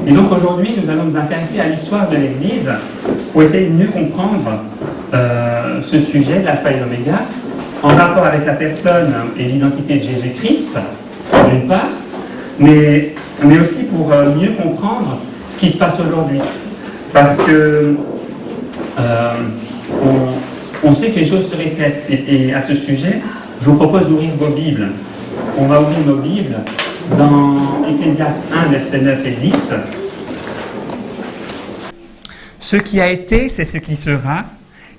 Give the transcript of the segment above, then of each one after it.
Et donc aujourd'hui, nous allons nous intéresser à l'histoire de l'Église pour essayer de mieux comprendre ce sujet de l'alpha et l'oméga en rapport avec la personne et l'identité de Jésus-Christ, d'une part, mais aussi pour mieux comprendre ce qui se passe aujourd'hui. Parce que on sait que les choses se répètent. Et à ce sujet, je vous propose d'ouvrir vos Bibles. On va ouvrir nos Bibles dans Ecclésiaste 1, versets 9 et 10. Ce qui a été, c'est ce qui sera,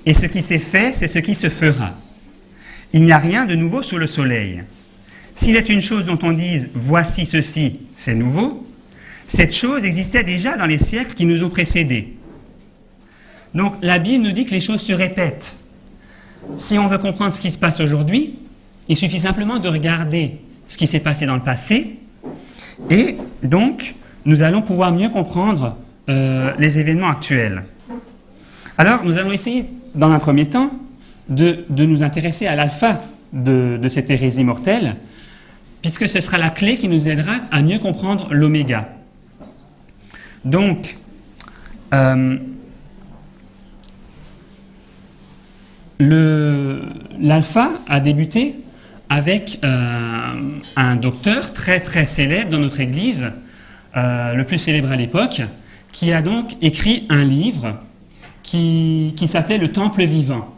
et ce qui s'est fait, c'est ce qui se fera. Il n'y a rien de nouveau sous le soleil. S'il est une chose dont on dise « voici ceci, c'est nouveau », cette chose existait déjà dans les siècles qui nous ont précédés. Donc la Bible nous dit que les choses se répètent. Si on veut comprendre ce qui se passe aujourd'hui, il suffit simplement de regarder ce qui s'est passé dans le passé, et donc nous allons pouvoir mieux comprendre les événements actuels. Alors nous allons essayer, dans un premier temps, de nous intéresser à l'alpha de cette hérésie mortelle, puisque ce sera la clé qui nous aidera à mieux comprendre l'oméga. Donc, l'alpha a débuté avec un docteur très très célèbre dans notre Église, le plus célèbre à l'époque, qui a donc écrit un livre qui s'appelait Le Temple Vivant.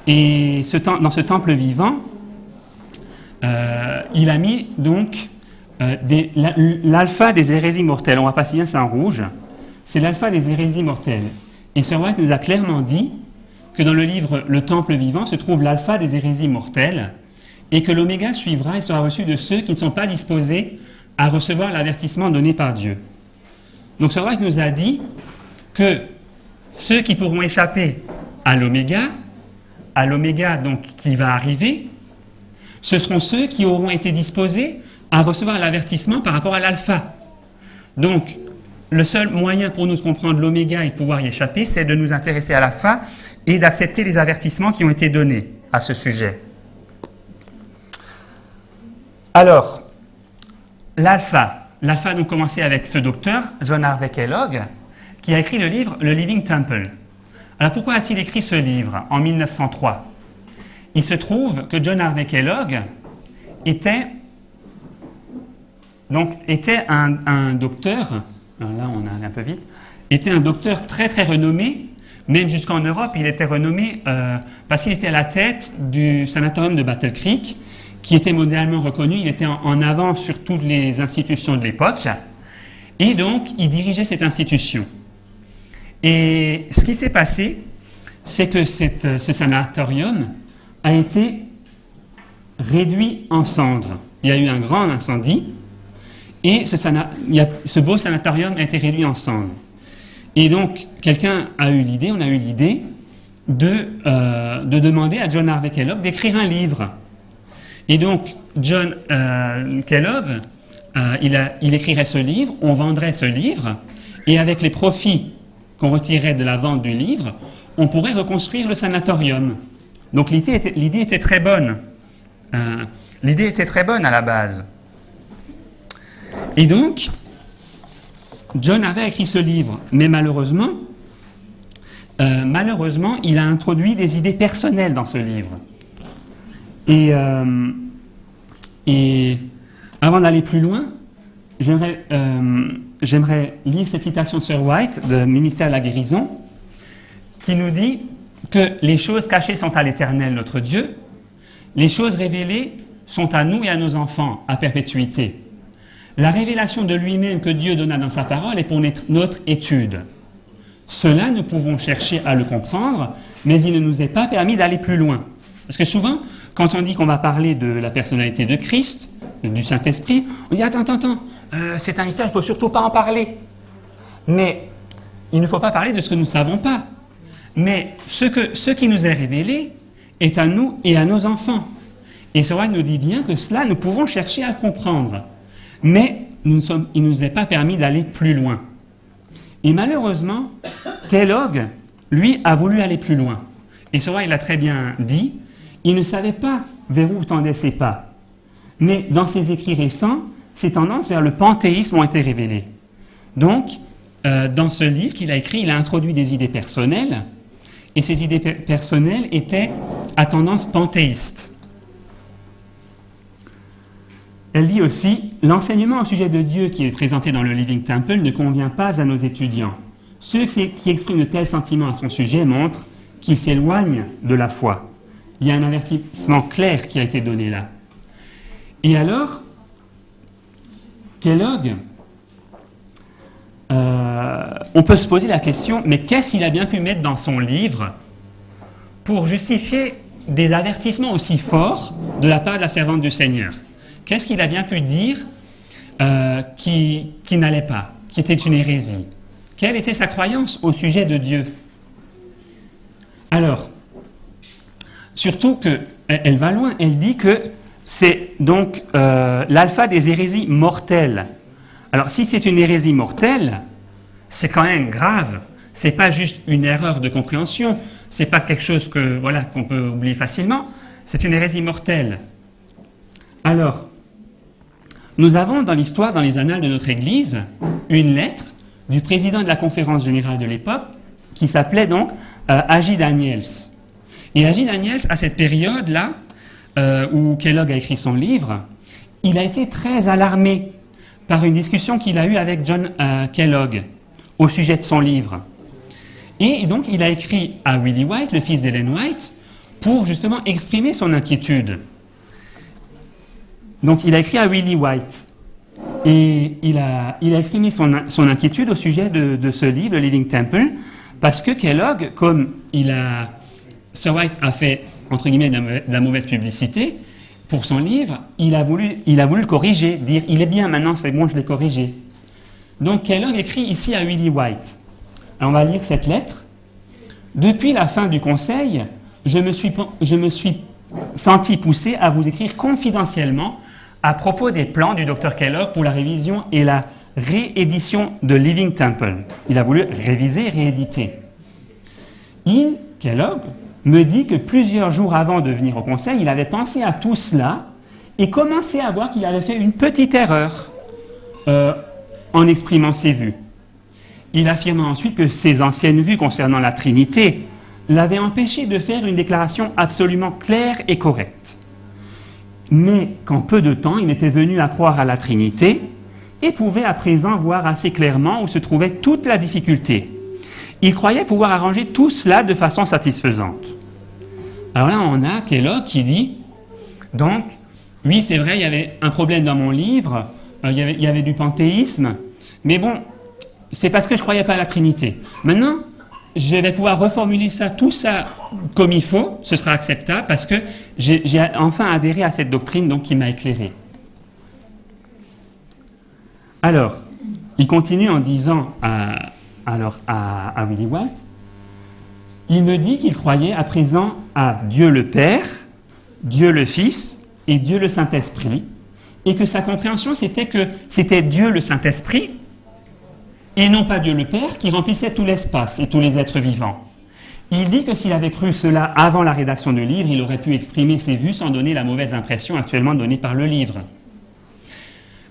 Et dans ce Temple Vivant, il a mis donc l'alpha des hérésies mortelles. On ne va pas signer ça en rouge. C'est l'alpha des hérésies mortelles. Et Sir White nous a clairement dit que dans le livre Le Temple Vivant se trouve l'alpha des hérésies mortelles et que l'oméga suivra et sera reçu de ceux qui ne sont pas disposés à recevoir l'avertissement donné par Dieu. Donc Sir White nous a dit que ceux qui pourront échapper à l'oméga donc qui va arriver, ce seront ceux qui auront été disposés à recevoir l'avertissement par rapport à l'alpha. Donc, le seul moyen pour nous de comprendre l'oméga et de pouvoir y échapper, c'est de nous intéresser à l'alpha et d'accepter les avertissements qui ont été donnés à ce sujet. Alors, l'alpha donc commençait avec ce docteur, John Harvey Kellogg, qui a écrit le livre Le Living Temple. Alors pourquoi a-t-il écrit ce livre en 1903 ? Il se trouve que John Harvey Kellogg était un docteur, là on a allé un peu vite, était un docteur très très renommé, même jusqu'en Europe, il était renommé parce qu'il était à la tête du sanatorium de Battle Creek, qui était mondialement reconnu, il était en avance sur toutes les institutions de l'époque, et donc il dirigeait cette institution. Et ce qui s'est passé, c'est que ce sanatorium a été réduit en cendres. Il y a eu un grand incendie, et ce beau sanatorium a été réduit en cendres. Et donc, on a eu l'idée de demander à John Harvey Kellogg d'écrire un livre. Et donc, John Kellogg, il écrirait ce livre, on vendrait ce livre, et avec les profits qu'on retirait de la vente du livre, on pourrait reconstruire le sanatorium. Donc l'idée était très bonne. L'idée était très bonne à la base. Et donc, John avait écrit ce livre, mais malheureusement, il a introduit des idées personnelles dans ce livre. Et avant d'aller plus loin, j'aimerais lire cette citation de Sir White, de Ministère de la Guérison, qui nous dit que les choses cachées sont à l'Éternel, notre Dieu, les choses révélées sont à nous et à nos enfants, à perpétuité. La révélation de lui-même que Dieu donna dans sa parole est pour notre étude. Cela, nous pouvons chercher à le comprendre, mais il ne nous est pas permis d'aller plus loin. Parce que souvent, quand on dit qu'on va parler de la personnalité de Christ, du Saint-Esprit, on dit « Attends, c'est un mystère, il ne faut surtout pas en parler. » Mais il ne faut pas parler de ce que nous ne savons pas. Mais ce qui nous est révélé est à nous et à nos enfants. Et Sir White nous dit bien que cela, nous pouvons chercher à le comprendre. Mais il ne nous est pas permis d'aller plus loin. Et malheureusement, Kellogg, lui, a voulu aller plus loin. Et Sir White l'a très bien dit, il ne savait pas vers où tendaient ses pas. Mais dans ses écrits récents, ses tendances vers le panthéisme ont été révélées. Donc, dans ce livre qu'il a écrit, il a introduit des idées personnelles, et ces idées personnelles étaient à tendance panthéiste. Elle dit aussi « L'enseignement au sujet de Dieu qui est présenté dans le Living Temple ne convient pas à nos étudiants. Ceux qui expriment de tels sentiments à son sujet montrent qu'ils s'éloignent de la foi. Il y a un avertissement clair qui a été donné là. » Et alors, Kellogg, on peut se poser la question, mais qu'est-ce qu'il a bien pu mettre dans son livre pour justifier des avertissements aussi forts de la part de la servante du Seigneur? Qu'est-ce qu'il a bien pu dire qui n'allait pas, qui était une hérésie? Quelle était sa croyance au sujet de Dieu? Alors, surtout qu'elle va loin, elle dit que c'est donc l'alpha des hérésies mortelles. Alors, si c'est une hérésie mortelle, c'est quand même grave. C'est pas juste une erreur de compréhension. C'est pas quelque chose qu'on peut oublier facilement. C'est une hérésie mortelle. Alors, nous avons dans l'histoire, dans les annales de notre Église, une lettre du président de la conférence générale de l'époque qui s'appelait donc A.J. Daniels. Et A.J. Daniels, à cette période-là, où Kellogg a écrit son livre, il a été très alarmé par une discussion qu'il a eue avec John Kellogg au sujet de son livre. Et donc, il a écrit à Willie White, le fils d'Ellen White, pour justement exprimer son inquiétude. Donc, il a écrit à Willie White et il a exprimé son inquiétude au sujet de ce livre, le Living Temple, parce que Kellogg, comme Sir White a fait, entre guillemets, de la mauvaise publicité pour son livre, il a voulu le corriger, dire « il est bien maintenant, c'est bon, je l'ai corrigé ». Donc Kellogg écrit ici à Willie White. Alors, on va lire cette lettre. « Depuis la fin du conseil, je me suis senti poussé à vous écrire confidentiellement à propos des plans du Dr Kellogg pour la révision et la réédition de Living Temple. » Il a voulu réviser et rééditer. Kellogg me dit que plusieurs jours avant de venir au conseil, il avait pensé à tout cela et commençait à voir qu'il avait fait une petite erreur en exprimant ses vues. Il affirma ensuite que ses anciennes vues concernant la Trinité l'avaient empêché de faire une déclaration absolument claire et correcte. Mais qu'en peu de temps, il était venu à croire à la Trinité et pouvait à présent voir assez clairement où se trouvait toute la difficulté. Il croyait pouvoir arranger tout cela de façon satisfaisante. Alors là, on a Kellogg qui dit, donc, oui, c'est vrai, il y avait un problème dans mon livre, il y avait du panthéisme, mais bon, c'est parce que je ne croyais pas à la Trinité. Maintenant, je vais pouvoir reformuler tout ça comme il faut, ce sera acceptable, parce que j'ai enfin adhéré à cette doctrine donc, qui m'a éclairé. Alors, il continue en disant à Willie White, il me dit qu'il croyait à présent à Dieu le Père, Dieu le Fils et Dieu le Saint-Esprit, et que sa compréhension c'était que c'était Dieu le Saint-Esprit et non pas Dieu le Père qui remplissait tout l'espace et tous les êtres vivants. Il dit que s'il avait cru cela avant la rédaction du livre, il aurait pu exprimer ses vues sans donner la mauvaise impression actuellement donnée par le livre.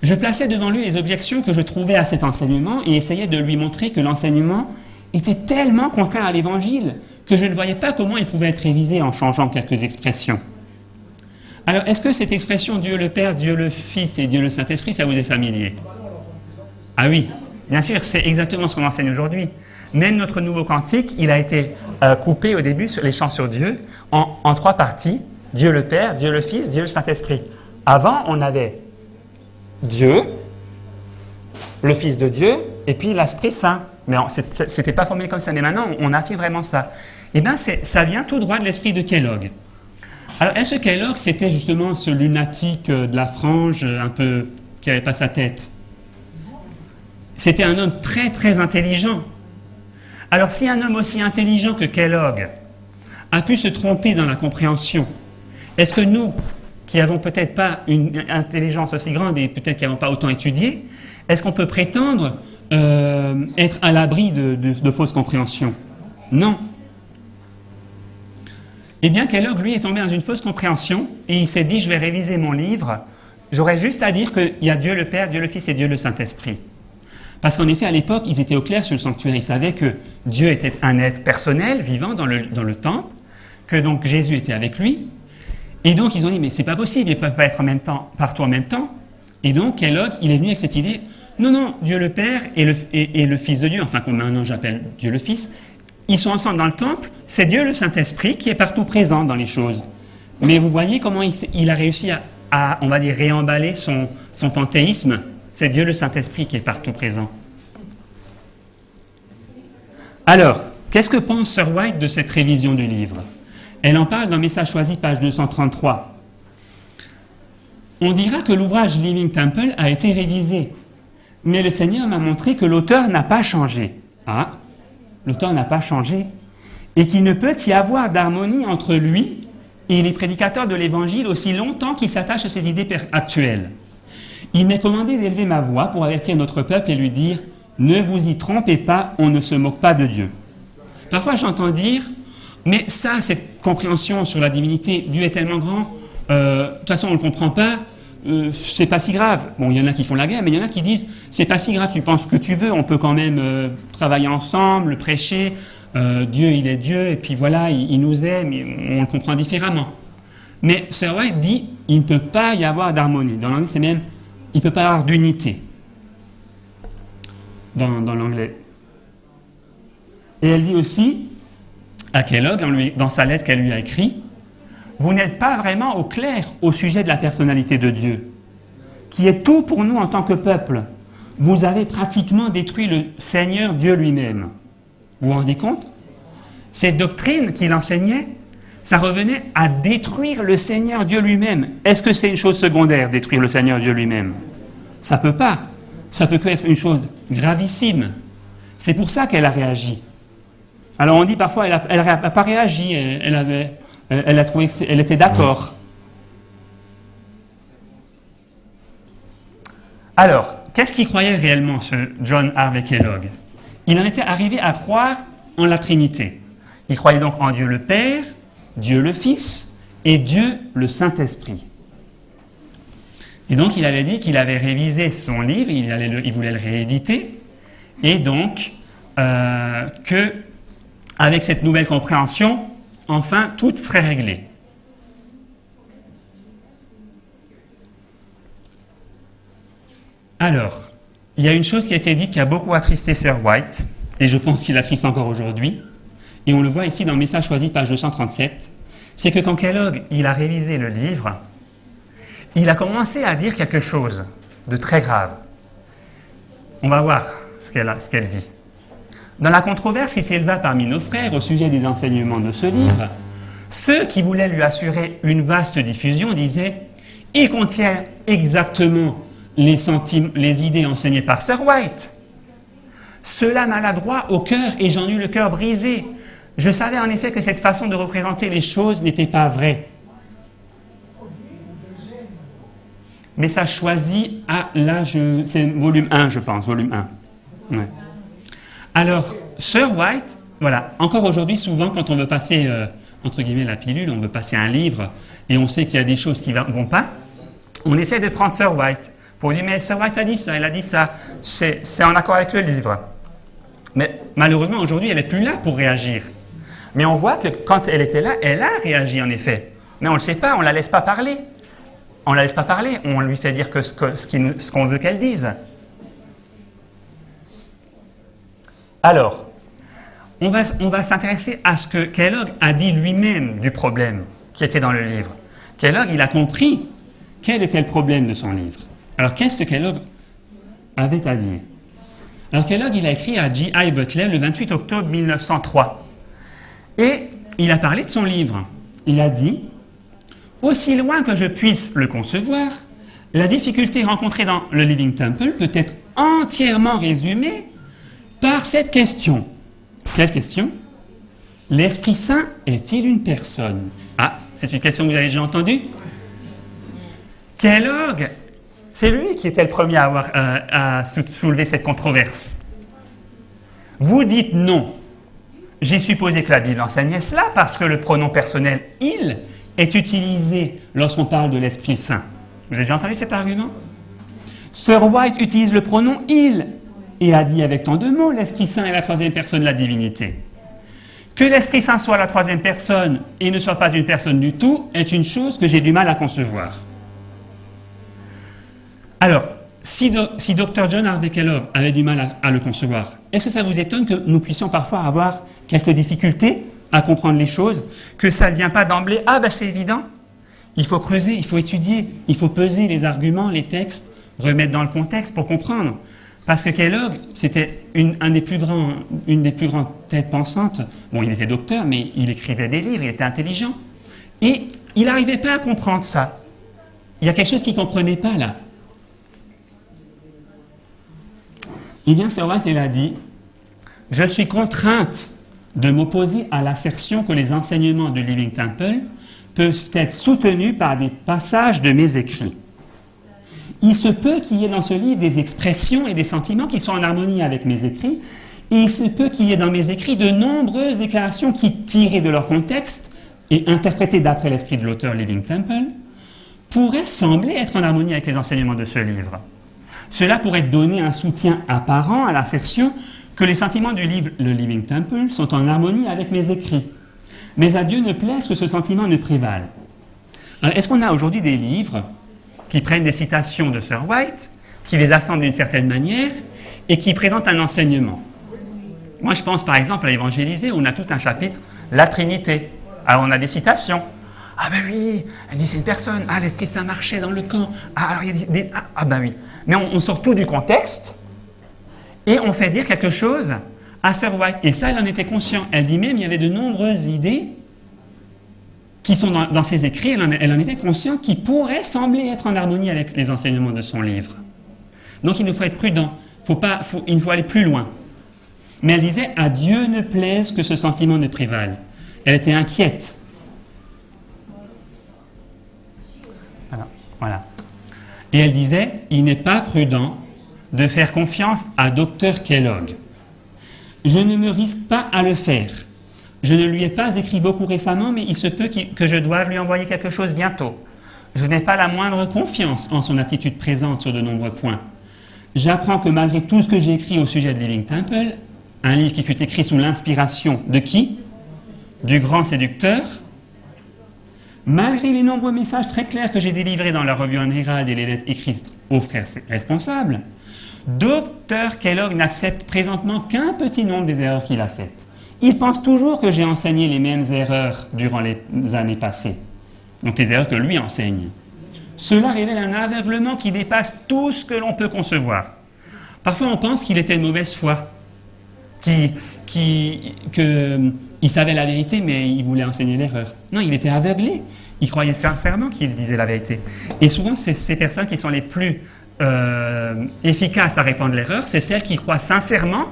Je plaçais devant lui les objections que je trouvais à cet enseignement et essayais de lui montrer que l'enseignement était tellement contraire à l'Évangile que je ne voyais pas comment il pouvait être révisé en changeant quelques expressions. Alors, est-ce que cette expression Dieu le Père, Dieu le Fils et Dieu le Saint-Esprit, ça vous est familier? Ah oui, bien sûr, c'est exactement ce qu'on enseigne aujourd'hui. Même notre nouveau cantique, il a été coupé au début sur les chants sur Dieu en 3 parties. Dieu le Père, Dieu le Fils, Dieu le Saint-Esprit. Avant, on avait Dieu, le Fils de Dieu, et puis l'Esprit Saint. Mais c'était pas formé comme ça, mais maintenant, on affirme vraiment ça. Eh bien, ça vient tout droit de l'esprit de Kellogg. Alors, est-ce que Kellogg, c'était justement ce lunatique de la frange, un peu, qui n'avait pas sa tête? C'était un homme très, très intelligent. Alors, si un homme aussi intelligent que Kellogg a pu se tromper dans la compréhension, est-ce que nous, qui n'avons peut-être pas une intelligence aussi grande et peut-être qui n'avons pas autant étudié, est-ce qu'on peut prétendre être à l'abri de fausses compréhensions? Non. Eh bien, Kellogg, lui, est tombé dans une fausse compréhension et il s'est dit, je vais réviser mon livre, j'aurais juste à dire qu'il y a Dieu le Père, Dieu le Fils et Dieu le Saint-Esprit. Parce qu'en effet, à l'époque, ils étaient au clair sur le sanctuaire. Ils savaient que Dieu était un être personnel, vivant dans le temple, que donc Jésus était avec lui. Et donc, ils ont dit, mais c'est pas possible, ils ne peuvent pas être en même temps, partout en même temps. Et donc, Kellogg, il est venu avec cette idée, non, Dieu le Père et le Fils de Dieu, enfin, comme maintenant j'appelle Dieu le Fils, ils sont ensemble dans le temple, c'est Dieu le Saint-Esprit qui est partout présent dans les choses. Mais vous voyez comment il a réussi à, on va dire, réemballer son panthéisme. C'est Dieu le Saint-Esprit qui est partout présent. Alors, qu'est-ce que pense Sir White de cette révision du livre? Elle en parle dans Message choisi, page 233. On dira que l'ouvrage Living Temple a été révisé, mais le Seigneur m'a montré que l'auteur n'a pas changé. Ah, l'auteur n'a pas changé, et qu'il ne peut y avoir d'harmonie entre lui et les prédicateurs de l'Évangile aussi longtemps qu'il s'attache à ses idées actuelles. Il m'est commandé d'élever ma voix pour avertir notre peuple et lui dire « Ne vous y trompez pas, on ne se moque pas de Dieu ». Parfois j'entends dire « Mais ça, cette compréhension sur la divinité, Dieu est tellement grand, de toute façon on ne le comprend pas, c'est pas si grave ». Bon, il y en a qui font la guerre, mais il y en a qui disent « C'est pas si grave, tu penses que tu veux, on peut quand même travailler ensemble, prêcher, Dieu il est Dieu, et puis voilà, il nous aime, on le comprend différemment ». Mais Sir White dit « Il ne peut pas y avoir d'harmonie ». Dans l'anglais, c'est même « Il ne peut pas y avoir d'unité » dans l'anglais. Et elle dit aussi à Kellogg, dans sa lettre qu'elle lui a écrite, « Vous n'êtes pas vraiment au clair au sujet de la personnalité de Dieu, qui est tout pour nous en tant que peuple. Vous avez pratiquement détruit le Seigneur Dieu lui-même. » Vous vous rendez compte? Cette doctrine qu'il enseignait, ça revenait à détruire le Seigneur Dieu lui-même. Est-ce que c'est une chose secondaire, détruire le Seigneur Dieu lui-même? Ça ne peut pas. Ça peut que être une chose gravissime. C'est pour ça qu'elle a réagi. Alors on dit parfois, elle n'a pas réagi, elle a trouvé qu'elle était d'accord. Alors, qu'est-ce qu'il croyait réellement, ce John Harvey Kellogg? Il en était arrivé à croire en la Trinité. Il croyait donc en Dieu le Père, Dieu le Fils et Dieu le Saint-Esprit. Et donc il avait dit qu'il avait révisé son livre, il voulait le rééditer, et donc que avec cette nouvelle compréhension, enfin tout serait réglé. Alors, il y a une chose qui a été dite qui a beaucoup attristé Sir White, et je pense qu'il attriste encore aujourd'hui, et on le voit ici dans le Message choisi, page 237, c'est que quand Kellogg il a révisé le livre, il a commencé à dire quelque chose de très grave. On va voir ce qu'elle dit. Dans la controverse qui s'éleva parmi nos frères au sujet des enseignements de ce livre, ceux qui voulaient lui assurer une vaste diffusion disaient « Il contient exactement les idées enseignées par Sir White. Cela maladroit au cœur et j'en eus le cœur brisé. Je savais en effet que cette façon de représenter les choses n'était pas vraie. » Message choisi c'est volume 1, je pense, volume 1. Ouais. Alors, Sir White, voilà, encore aujourd'hui, souvent, quand on veut passer, entre guillemets, la pilule, on veut passer un livre, et on sait qu'il y a des choses qui ne vont pas, on essaie de prendre Sir White, pour dire, mais Sir White a dit ça, elle a dit ça, c'est en accord avec le livre. Mais malheureusement, aujourd'hui, elle n'est plus là pour réagir. Mais on voit que quand elle était là, elle a réagi, en effet. Mais on ne le sait pas, on ne la laisse pas parler. On ne la laisse pas parler, on lui fait dire ce qu'on veut qu'elle dise. Alors, on va s'intéresser à ce que Kellogg a dit lui-même du problème qui était dans le livre. Kellogg, il a compris quel était le problème de son livre. Alors, qu'est-ce que Kellogg avait à dire? Alors, Kellogg, il a écrit à J.I. Butler le 28 octobre 1903. Et il a parlé de son livre. Il a dit... Aussi loin que je puisse le concevoir, la difficulté rencontrée dans le Living Temple peut être entièrement résumée par cette question. Quelle question? L'Esprit Saint est-il une personne? Ah, c'est une question que vous avez déjà entendue? Kellogg, c'est lui qui était le premier à soulever cette controverse. Vous dites non. J'ai supposé que la Bible enseignait cela parce que le pronom personnel « il » est utilisé lorsqu'on parle de l'Esprit Saint. Vous avez déjà entendu cet argument? Sir White utilise le pronom « il » et a dit avec tant de mots, l'Esprit Saint est la troisième personne de la divinité. Que l'Esprit Saint soit la troisième personne et ne soit pas une personne du tout est une chose que j'ai du mal à concevoir. Alors, si Dr. John Harvey Kellogg avait du mal à le concevoir, est-ce que ça vous étonne que nous puissions parfois avoir quelques difficultés à comprendre les choses, que ça ne vient pas d'emblée, ah ben c'est évident, il faut creuser, il faut étudier, il faut peser les arguments, les textes, remettre dans le contexte pour comprendre. Parce que Kellogg, c'était une des plus grandes têtes pensantes. Bon, il était docteur, mais il écrivait des livres, il était intelligent. Et il n'arrivait pas à comprendre ça. Il y a quelque chose qu'il ne comprenait pas là. Eh bien, Sir White, il a dit « Je suis contrainte de m'opposer à l'assertion que les enseignements du Living Temple peuvent être soutenus par des passages de mes écrits. Il se peut qu'il y ait dans ce livre des expressions et des sentiments qui sont en harmonie avec mes écrits, et il se peut qu'il y ait dans mes écrits de nombreuses déclarations qui, tirées de leur contexte et interprétées d'après l'esprit de l'auteur Living Temple, pourraient sembler être en harmonie avec les enseignements de ce livre. Cela pourrait donner un soutien apparent à l'assertion que les sentiments du livre Le Living Temple sont en harmonie avec mes écrits. Mais à Dieu ne plaise que ce sentiment ne prévale. Alors, est-ce qu'on a aujourd'hui des livres qui prennent des citations de Sir White, qui les assemblent d'une certaine manière et qui présentent un enseignement? Moi, je pense par exemple à l'Évangélisé, où on a tout un chapitre, la Trinité. Alors, on a des citations. Ah ben oui, elle dit c'est une personne. Ah, l'Esprit Saint marchait dans le camp. Ah, alors il y a des... Ah ben oui. Mais on sort tout du contexte et on fait dire quelque chose à Sir White. Et ça, elle en était consciente. Elle dit même, il y avait de nombreuses idées qui sont dans ses écrits, elle en était consciente, qui pourraient sembler être en harmonie avec les enseignements de son livre. Donc il nous faut être prudent, il faut aller plus loin. Mais elle disait, à Dieu ne plaise que ce sentiment ne prévale. Elle était inquiète. Voilà. Et elle disait, il n'est pas prudent de faire confiance à Dr. Kellogg. Je ne me risque pas à le faire. Je ne lui ai pas écrit beaucoup récemment, mais il se peut que je doive lui envoyer quelque chose bientôt. Je n'ai pas la moindre confiance en son attitude présente sur de nombreux points. J'apprends que malgré tout ce que j'ai écrit au sujet de Living Temple, un livre qui fut écrit sous l'inspiration de qui? Du grand séducteur. Malgré les nombreux messages très clairs que j'ai délivrés dans la revue en Herald et les lettres écrites aux frères responsables, Dr. Kellogg n'accepte présentement qu'un petit nombre des erreurs qu'il a faites. Il pense toujours que j'ai enseigné les mêmes erreurs durant les années passées, donc les erreurs que lui enseigne. Cela révèle un aveuglement qui dépasse tout ce que l'on peut concevoir. Parfois, on pense qu'il était de mauvaise foi, qu'il savait la vérité, mais il voulait enseigner l'erreur. Non, il était aveuglé. Il croyait sincèrement qu'il disait la vérité. Et souvent, c'est ces personnes qui sont les plus efficaces à répandre l'erreur, c'est celles qui croient sincèrement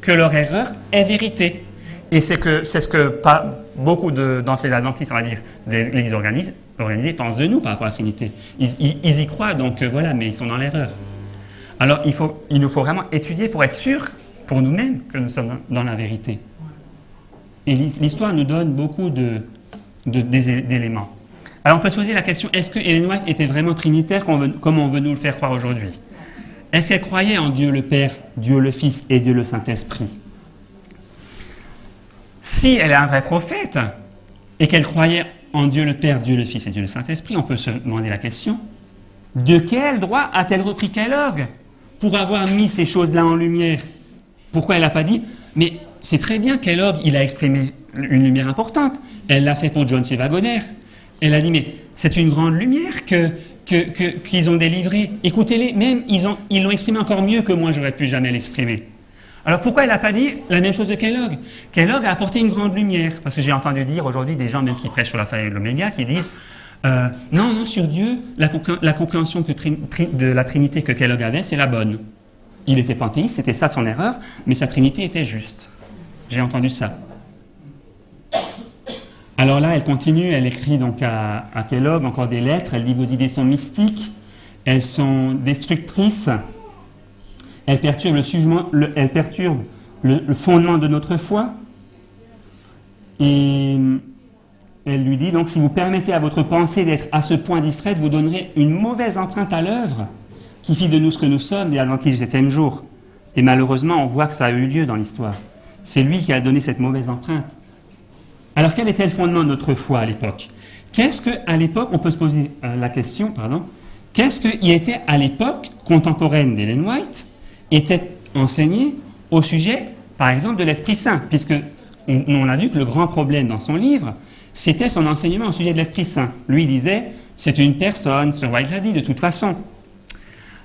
que leur erreur est vérité. Et c'est ce que beaucoup d'entre les adventistes, on va dire, de l'Église organisée pensent de nous par rapport à la Trinité. Ils y croient, donc voilà, mais ils sont dans l'erreur. Alors, il nous faut vraiment étudier pour être sûr, pour nous-mêmes, que nous sommes dans la vérité. Et l'histoire nous donne beaucoup d'éléments. Alors, on peut se poser la question, est-ce que Ellen White était vraiment trinitaire comme on veut nous le faire croire aujourd'hui? Est-ce qu'elle croyait en Dieu le Père, Dieu le Fils et Dieu le Saint-Esprit? Si elle est un vrai prophète et qu'elle croyait en Dieu le Père, Dieu le Fils et Dieu le Saint-Esprit, on peut se demander la question, de quel droit a-t-elle repris Kellogg pour avoir mis ces choses-là en lumière? Pourquoi elle n'a pas dit, mais c'est très bien, Kellogg, il a exprimé une lumière importante. Elle l'a fait pour John C. Wagoner. Elle a dit, mais c'est une grande lumière qu'ils ont délivrée. Écoutez-les, même ils l'ont exprimé encore mieux que moi, j'aurais pu jamais l'exprimer. Alors pourquoi elle n'a pas dit la même chose de Kellogg? Kellogg a apporté une grande lumière. Parce que j'ai entendu dire aujourd'hui des gens même qui prêchent sur la famille de l'Oméga qui disent non, sur Dieu, la compréhension de la Trinité que Kellogg avait, c'est la bonne. Il était panthéiste, c'était ça son erreur, mais sa Trinité était juste. J'ai entendu ça. Alors là, elle continue, elle écrit donc à Kellogg encore des lettres, elle dit vos idées sont mystiques, elles sont destructrices, elles perturbent le fondement de notre foi. Et elle lui dit donc si vous permettez à votre pensée d'être à ce point distraite, vous donnerez une mauvaise empreinte à l'œuvre qui fit de nous ce que nous sommes, des adventistes du 7e jour. Et malheureusement, on voit que ça a eu lieu dans l'histoire. C'est lui qui a donné cette mauvaise empreinte. Alors, quel était le fondement de notre foi à l'époque? Qu'est-ce qu'à l'époque, on peut se poser la question, qu'est-ce qui était à l'époque contemporaine d'Ellen White, était enseigné au sujet, par exemple, de l'Esprit Saint, puisque on a vu que le grand problème dans son livre, c'était son enseignement au sujet de l'Esprit Saint. Lui, il disait, c'est une personne, Sir White l'a dit de toute façon.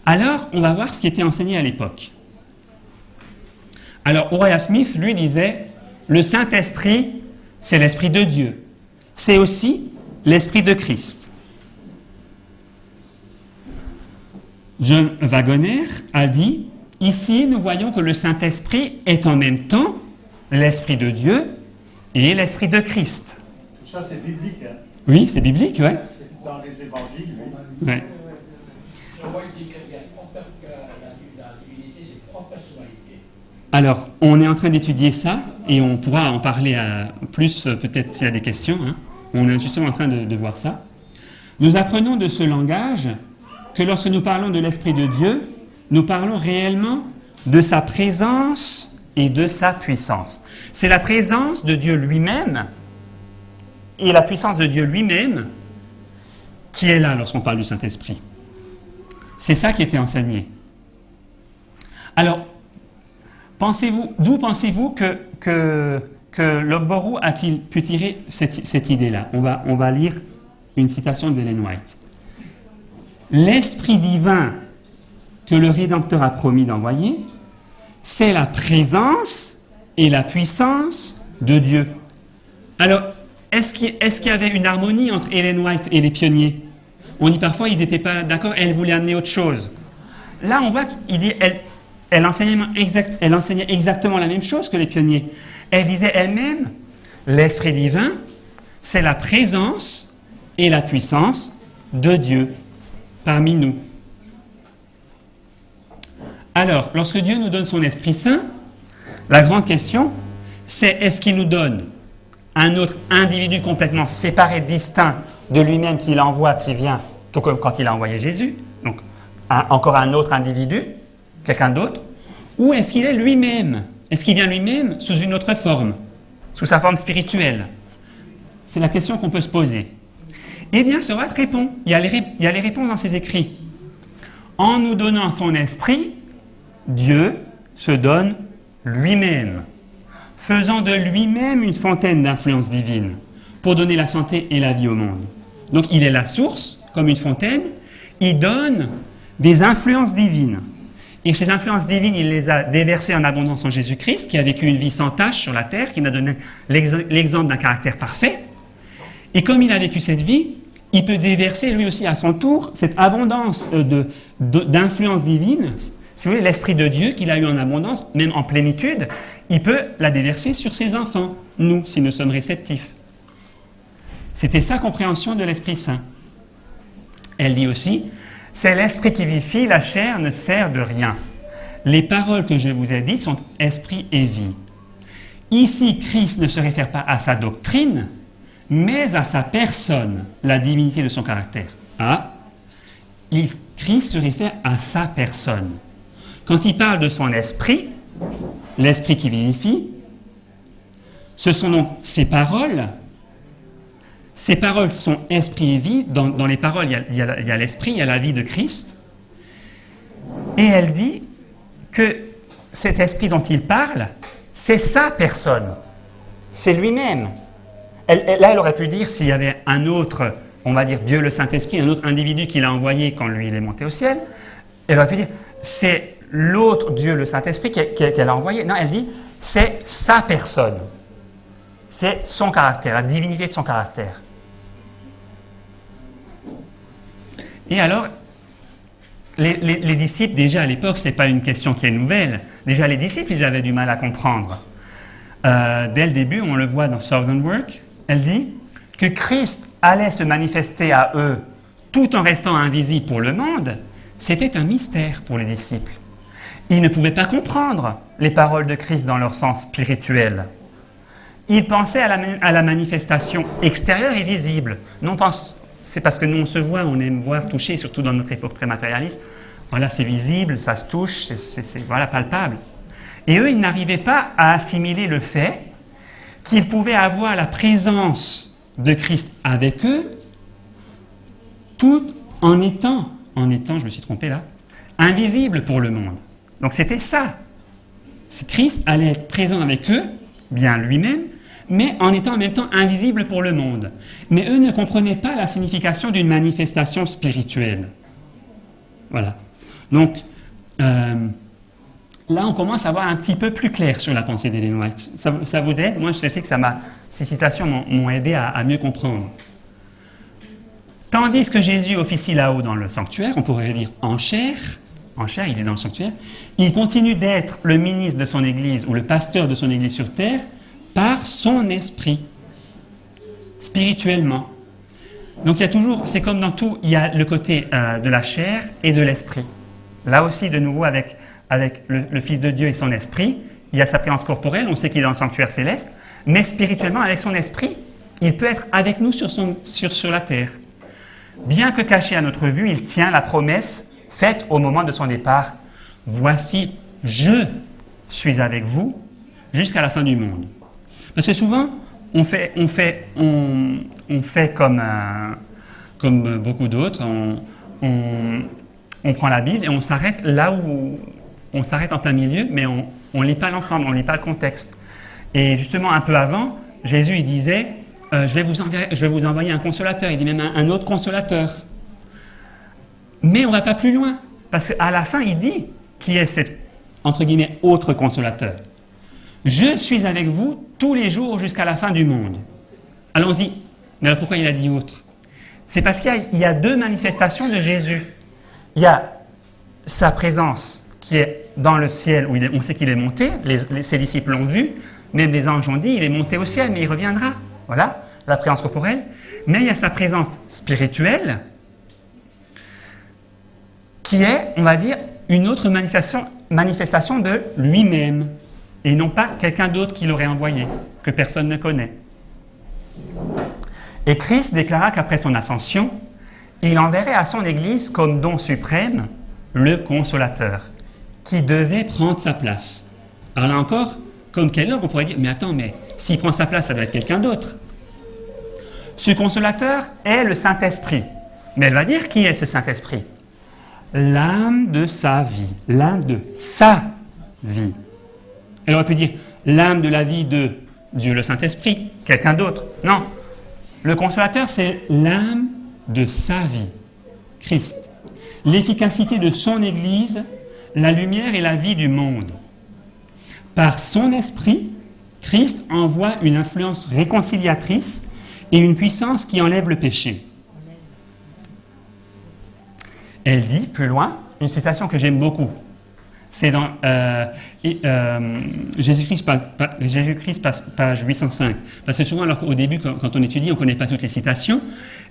Alors, on va voir ce qui était enseigné à l'époque. Alors, Uriah Smith, lui, disait, le Saint-Esprit, c'est l'Esprit de Dieu. C'est aussi l'Esprit de Christ. John Wagoner a dit, ici, nous voyons que le Saint-Esprit est en même temps l'Esprit de Dieu et l'Esprit de Christ. Tout ça, c'est biblique. Hein? Oui, c'est biblique, oui. C'est dans les évangiles. Oui. Ouais. Alors, on est en train d'étudier ça et on pourra en parler plus peut-être s'il y a des questions. Hein. On est justement en train de voir ça. Nous apprenons de ce langage que lorsque nous parlons de l'Esprit de Dieu, nous parlons réellement de sa présence et de sa puissance. C'est la présence de Dieu lui-même et la puissance de Dieu lui-même qui est là lorsqu'on parle du Saint-Esprit. C'est ça qui était enseigné. Alors, d'où pensez-vous que Logborough a-t-il pu tirer cette idée-là? On va lire une citation d'Ellen White. L'Esprit divin que le Rédempteur a promis d'envoyer, c'est la présence et la puissance de Dieu. Alors, est-ce qu'il y avait une harmonie entre Ellen White et les pionniers? On dit parfois ils n'étaient pas d'accord, elle voulait amener autre chose. Là, on voit qu'il dit, elle enseignait exactement la même chose que les pionniers. Elle disait elle-même, l'Esprit divin, c'est la présence et la puissance de Dieu parmi nous. Alors, lorsque Dieu nous donne son Esprit Saint, la grande question, c'est est-ce qu'il nous donne un autre individu complètement séparé, distinct de lui-même qu'il envoie, qui vient, tout comme quand il a envoyé Jésus, donc encore un autre individu, quelqu'un d'autre, ou est-ce qu'il est lui-même? Est-ce qu'il vient lui-même sous une autre forme, sous sa forme spirituelle? C'est la question qu'on peut se poser. Eh bien, Sir White répond, il y a les réponses dans ses écrits. En nous donnant son esprit, Dieu se donne lui-même, faisant de lui-même une fontaine d'influence divine pour donner la santé et la vie au monde. Donc, il est la source, comme une fontaine, il donne des influences divines. Et ces influences divines, il les a déversées en abondance en Jésus-Christ, qui a vécu une vie sans tache sur la terre, qui nous a donné l'exemple d'un caractère parfait. Et comme il a vécu cette vie, il peut déverser lui aussi à son tour cette abondance d'influence divine. Si vous voulez, l'Esprit de Dieu qu'il a eu en abondance, même en plénitude, il peut la déverser sur ses enfants, nous, si nous sommes réceptifs. C'était sa compréhension de l'Esprit Saint. Elle dit aussi, c'est l'Esprit qui vivifie, la chair ne sert de rien. Les paroles que je vous ai dites sont esprit et vie. Ici, Christ ne se réfère pas à sa doctrine, mais à sa personne, la divinité de son caractère. Christ se réfère à sa personne. Quand il parle de son esprit, l'esprit qui vivifie, ce sont donc ses paroles. Ces paroles sont esprit et vie. Dans les paroles, il y a l'esprit, il y a la vie de Christ. Et elle dit que cet esprit dont il parle, c'est sa personne. C'est lui-même. Là, elle aurait pu dire, s'il y avait un autre, on va dire Dieu le Saint-Esprit, un autre individu qu'il a envoyé quand lui il est monté au ciel, elle aurait pu dire, c'est l'autre Dieu le Saint-Esprit qu'elle a envoyé. Non, elle dit, c'est sa personne. C'est son caractère, la divinité de son caractère. Et alors, les disciples, déjà à l'époque, ce n'est pas une question qui est nouvelle. Déjà, les disciples, ils avaient du mal à comprendre. Dès le début, on le voit dans Southern Work, elle dit que Christ allait se manifester à eux tout en restant invisible pour le monde. C'était un mystère pour les disciples. Ils ne pouvaient pas comprendre les paroles de Christ dans leur sens spirituel. Ils pensaient à la manifestation extérieure et visible. C'est parce que nous, on se voit, on aime voir, toucher, surtout dans notre époque très matérialiste, Voilà, c'est visible, ça se touche, c'est voilà, palpable. Et eux, ils n'arrivaient pas à assimiler le fait qu'ils pouvaient avoir la présence de Christ avec eux, tout en étant, je me suis trompé là, invisible pour le monde. Donc c'était ça. Christ allait être présent avec eux, bien lui-même, mais en étant en même temps invisible pour le monde. Mais eux ne comprenaient pas la signification d'une manifestation spirituelle. Voilà. Donc, là, on commence à voir un petit peu plus clair sur la pensée d'Ellen White. Ça vous aide? Moi, je sais que ces citations m'ont aidé à mieux comprendre. Tandis que Jésus officie là-haut dans le sanctuaire, on pourrait dire en chair, il est dans le sanctuaire, il continue d'être le ministre de son Église ou le pasteur de son Église sur terre par son esprit, spirituellement. Donc il y a toujours, c'est comme dans tout, il y a le côté de la chair et de l'esprit. Là aussi, de nouveau, avec le Fils de Dieu et son esprit, il y a sa présence corporelle, on sait qu'il est dans le sanctuaire céleste, mais spirituellement, avec son esprit, il peut être avec nous sur la terre. Bien que caché à notre vue, il tient la promesse faite au moment de son départ. « Voici, je suis avec vous jusqu'à la fin du monde. » Parce que souvent, on fait comme beaucoup d'autres, on prend la Bible et on s'arrête là où on s'arrête en plein milieu, mais on ne lit pas l'ensemble, on ne lit pas le contexte. Et justement, un peu avant, Jésus il disait je vais vous envoyer un consolateur. Il dit même un autre consolateur. Mais on ne va pas plus loin. Parce qu'à la fin, il dit qui est cet, entre guillemets, autre consolateur. Je suis avec vous tous les jours jusqu'à la fin du monde. Allons-y. Mais alors pourquoi il a dit autre? C'est parce qu'il y a deux manifestations de Jésus. Il y a sa présence qui est dans le ciel, où on sait qu'il est monté, ses disciples l'ont vu, même les anges ont dit, il est monté au ciel, mais il reviendra. Voilà, la présence corporelle. Mais il y a sa présence spirituelle, qui est, on va dire, une autre manifestation de lui-même, et non pas quelqu'un d'autre qui l'aurait envoyé, que personne ne connaît. Et Christ déclara qu'après son ascension, il enverrait à son Église comme don suprême le Consolateur, qui devait prendre sa place. Alors là encore, comme quel homme, on pourrait dire, mais attends, mais s'il prend sa place, ça doit être quelqu'un d'autre. Ce Consolateur est le Saint-Esprit. Mais elle va dire qui est ce Saint-Esprit? L'âme de sa vie, l'âme de sa vie. Elle aurait pu dire l'âme de la vie de Dieu le Saint-Esprit, quelqu'un d'autre. Non, le Consolateur, c'est l'âme de sa vie, Christ. L'efficacité de son Église, la lumière et la vie du monde. Par son esprit, Christ envoie une influence réconciliatrice et une puissance qui enlève le péché. Elle dit, plus loin, une citation que j'aime beaucoup. C'est dans Jésus-Christ, page 805. Parce que souvent, alors, au début, quand on étudie, on ne connaît pas toutes les citations.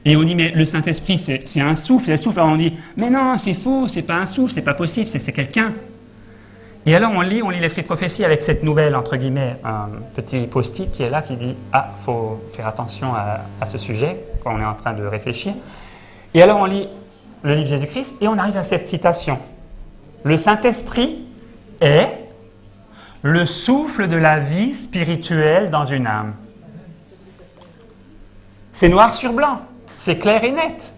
Et on dit, mais le Saint-Esprit, c'est un souffle. Et le souffle, alors on dit, mais non, c'est faux, c'est pas un souffle, c'est pas possible, c'est quelqu'un. Et alors, on lit l'Esprit de prophétie avec cette nouvelle, entre guillemets, un petit post-it qui est là, qui dit, ah, il faut faire attention à ce sujet, quand on est en train de réfléchir. Et alors, on lit le livre de Jésus-Christ, et on arrive à cette citation. Le Saint-Esprit est le souffle de la vie spirituelle dans une âme. C'est noir sur blanc, c'est clair et net.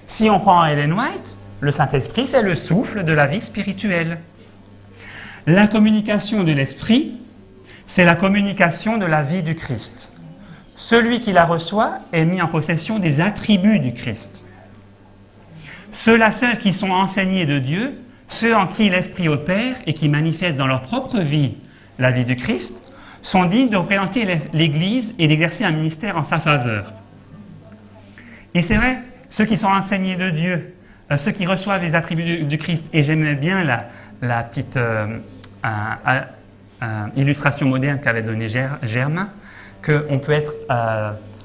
Si on prend Ellen White, le Saint-Esprit, c'est le souffle de la vie spirituelle. La communication de l'Esprit, c'est la communication de la vie du Christ. Celui qui la reçoit est mis en possession des attributs du Christ. Ceux-là seuls qui sont enseignés de Dieu, ceux en qui l'Esprit opère et qui manifestent dans leur propre vie la vie du Christ, sont dignes de représenter l'Église et d'exercer un ministère en sa faveur. Et c'est vrai, ceux qui sont enseignés de Dieu, ceux qui reçoivent les attributs du Christ, et j'aimais bien la petite illustration moderne qu'avait donnée Germain, qu'on peut être,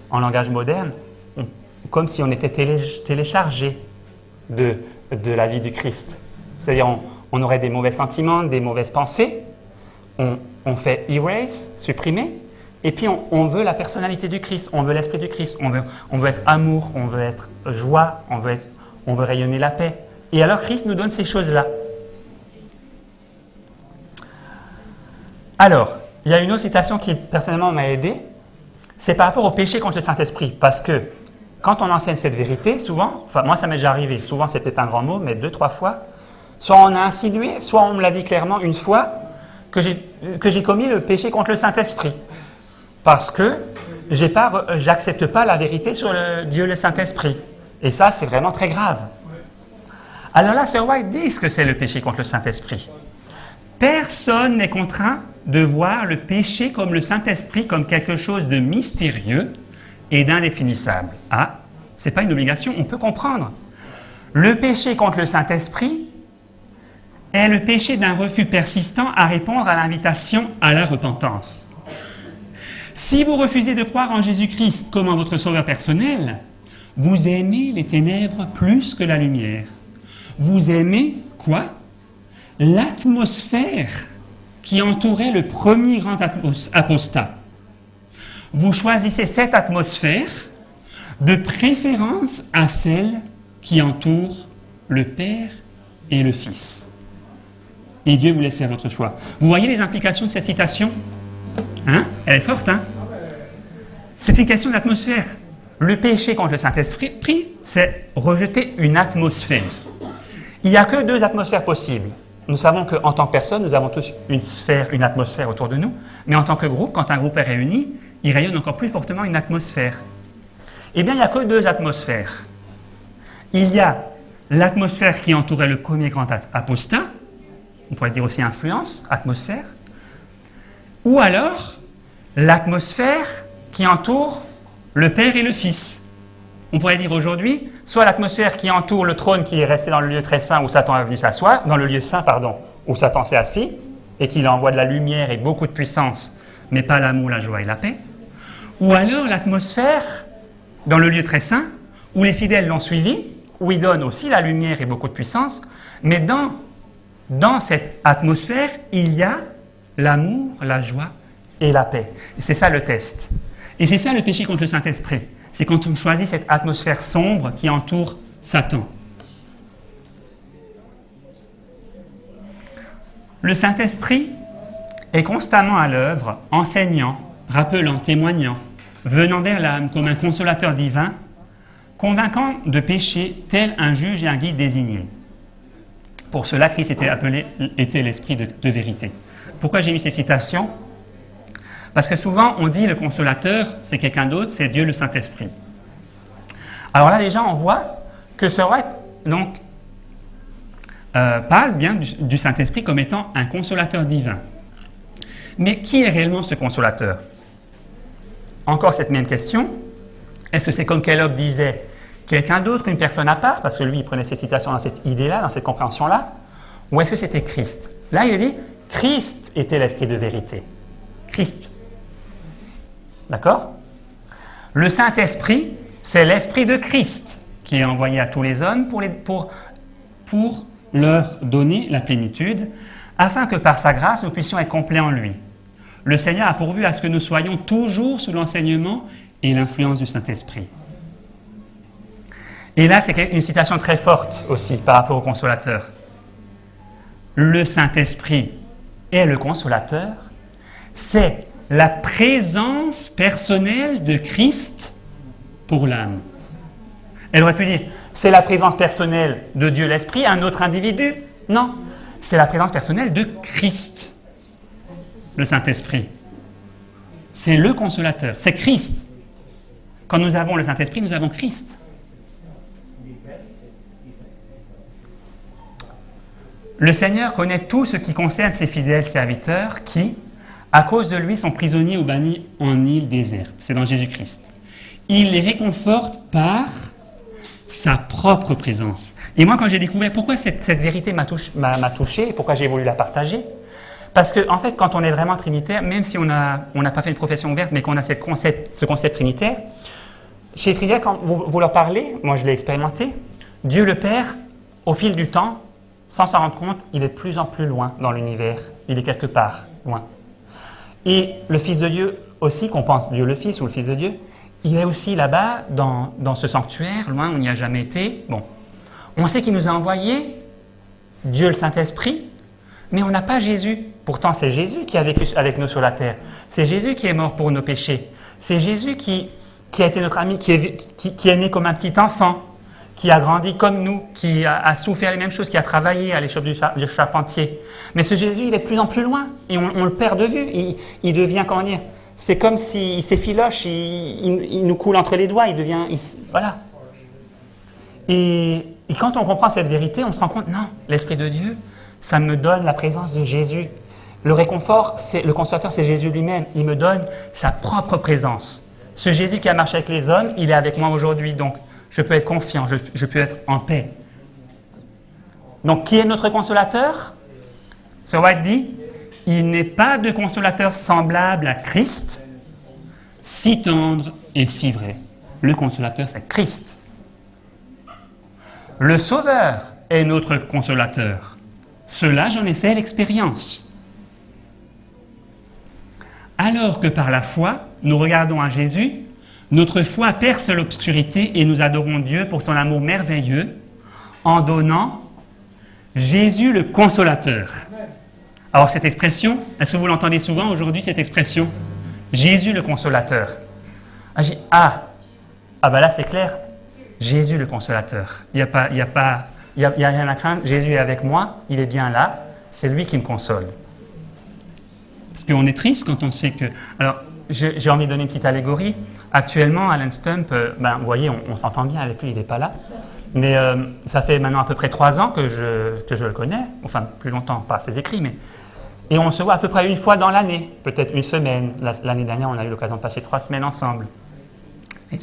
en langage moderne, comme si on était téléchargé de la vie du Christ. C'est-à-dire, on aurait des mauvais sentiments, des mauvaises pensées, on fait erase, supprimer, et puis on veut la personnalité du Christ, on veut l'esprit du Christ, on veut être amour, on veut être joie, on veut rayonner la paix. Et alors Christ nous donne ces choses-là. Alors, il y a une autre citation qui personnellement m'a aidé, c'est par rapport au péché contre le Saint-Esprit. Parce que quand on enseigne cette vérité, souvent, enfin moi ça m'est déjà arrivé, souvent c'est peut-être un grand mot, mais 2-3 fois, soit on a insinué, soit on me l'a dit clairement une fois, que j'ai commis le péché contre le Saint-Esprit. Parce que j'accepte pas la vérité sur Dieu le Saint-Esprit. Et ça, c'est vraiment très grave. Alors là, Sir White dit ce que c'est le péché contre le Saint-Esprit. Personne n'est contraint de voir le péché comme le Saint-Esprit comme quelque chose de mystérieux et d'indéfinissable. Ah, c'est pas une obligation, on peut comprendre. Le péché contre le Saint-Esprit est le péché d'un refus persistant à répondre à l'invitation à la repentance. Si vous refusez de croire en Jésus-Christ comme en votre sauveur personnel, vous aimez les ténèbres plus que la lumière. Vous aimez quoi? L'atmosphère qui entourait le premier grand apostat. Vous choisissez cette atmosphère de préférence à celle qui entoure le Père et le Fils. Et Dieu vous laisse faire votre choix. Vous voyez les implications de cette citation? Hein? Elle est forte, hein? C'est une question d'atmosphère. Le péché contre le Saint-Esprit, c'est rejeter une atmosphère. Il n'y a que 2 atmosphères possibles. Nous savons qu'en tant que personne, nous avons tous une sphère, une atmosphère autour de nous, mais en tant que groupe, quand un groupe est réuni, il rayonne encore plus fortement une atmosphère. Eh bien, il n'y a que 2 atmosphères. Il y a l'atmosphère qui entourait le premier grand apostat, on pourrait dire aussi influence, atmosphère, ou alors l'atmosphère qui entoure le Père et le Fils. On pourrait dire aujourd'hui, soit l'atmosphère qui entoure le trône qui est resté dans le lieu très saint où Satan est venu s'asseoir, dans le lieu saint, pardon, où Satan s'est assis, et qu'il envoie de la lumière et beaucoup de puissance, mais pas l'amour, la joie et la paix. Ou alors l'atmosphère dans le lieu très saint, où les fidèles l'ont suivi, où il donne aussi la lumière et beaucoup de puissance, mais dans cette atmosphère, il y a l'amour, la joie et la paix. Et c'est ça le test. Et c'est ça le péché contre le Saint-Esprit. C'est quand on choisit cette atmosphère sombre qui entoure Satan. Le Saint-Esprit est constamment à l'œuvre, enseignant, rappelant, témoignant, venant vers l'âme comme un consolateur divin, convaincant de péché tel un juge et un guide désigné. Pour cela, Christ était l'esprit de vérité. Pourquoi j'ai mis ces citations? Parce que souvent, on dit le consolateur, c'est quelqu'un d'autre, c'est Dieu le Saint-Esprit. Alors là, déjà, on voit que Sir White donc, parle bien du Saint-Esprit comme étant un consolateur divin. Mais qui est réellement ce consolateur? Encore cette même question. Est-ce que c'est comme Kellogg disait, quelqu'un d'autre, une personne à part, parce que lui, il prenait ses citations dans cette idée-là, dans cette compréhension-là, ou est-ce que c'était Christ? Là, il a dit, Christ était l'esprit de vérité. Christ. D'accord? Le Saint-Esprit, c'est l'Esprit de Christ qui est envoyé à tous les hommes pour leur donner la plénitude, afin que par sa grâce, nous puissions être complets en lui. Le Seigneur a pourvu à ce que nous soyons toujours sous l'enseignement et l'influence du Saint-Esprit. Et là, c'est une citation très forte aussi par rapport au consolateur. Le Saint-Esprit est le consolateur, c'est la présence personnelle de Christ pour l'âme. Elle aurait pu dire, c'est la présence personnelle de Dieu l'Esprit, un autre individu. Non, c'est la présence personnelle de Christ, le Saint-Esprit. C'est le consolateur, c'est Christ. Quand nous avons le Saint-Esprit, nous avons Christ. Le Seigneur connaît tout ce qui concerne ses fidèles serviteurs qui, à cause de lui, sont prisonniers ou bannis en île déserte. C'est dans Jésus-Christ. Il les réconforte par sa propre présence. Et moi, quand j'ai découvert pourquoi cette vérité m'a touché et pourquoi j'ai voulu la partager, parce que, en fait, quand on est vraiment trinitaire, même si on n'a pas fait une profession ouverte, mais qu'on a ce concept trinitaire, chez les Trinitaires, quand vous leur parlez, moi je l'ai expérimenté, Dieu le Père, au fil du temps, sans s'en rendre compte, il est de plus en plus loin dans l'univers. Il est quelque part, loin. Et le Fils de Dieu aussi, qu'on pense Dieu le Fils ou le Fils de Dieu, il est aussi là-bas, dans ce sanctuaire, loin, on n'y a jamais été. Bon, On sait qu'il nous a envoyé Dieu le Saint-Esprit, mais on n'a pas Jésus. Pourtant, c'est Jésus qui a vécu avec nous sur la terre. C'est Jésus qui est mort pour nos péchés. C'est Jésus qui a été notre ami, qui est né comme un petit enfant, qui a grandi comme nous, qui a souffert les mêmes choses, qui a travaillé à l'échoppe du charpentier. Mais ce Jésus, il est de plus en plus loin et on le perd de vue. Il devient, comment dire, c'est comme s'il s'effiloche, il nous coule entre les doigts, voilà. Et quand on comprend cette vérité, on se rend compte, non, l'Esprit de Dieu, ça me donne la présence de Jésus. Le réconfort, le consolateur, c'est Jésus lui-même. Il me donne sa propre présence. Ce Jésus qui a marché avec les hommes, il est avec moi aujourd'hui, donc je peux être confiant, je peux être en paix. Donc, qui est notre consolateur? Sir White dit, il n'est pas de consolateur semblable à Christ, si tendre et si vrai. Le consolateur, c'est Christ. Le Sauveur est notre consolateur. Cela, j'en ai fait l'expérience. Alors que par la foi, nous regardons à Jésus, notre foi perce l'obscurité et nous adorons Dieu pour son amour merveilleux en donnant Jésus le consolateur. Alors cette expression, est-ce que vous l'entendez souvent aujourd'hui, cette expression? Jésus le consolateur. Ah ben là c'est clair, Jésus le consolateur. Il n'y a rien à craindre, Jésus est avec moi, il est bien là, c'est lui qui me console. Parce qu'on est triste quand on sait que... Alors, j'ai envie de donner une petite allégorie. Actuellement, Alan Stump, vous voyez, on s'entend bien avec lui, il n'est pas là. Mais ça fait maintenant à peu près 3 ans que je le connais, enfin plus longtemps par ses écrits, mais... Et on se voit à peu près une fois dans l'année, peut-être une semaine. L'année dernière, on a eu l'occasion de passer 3 semaines ensemble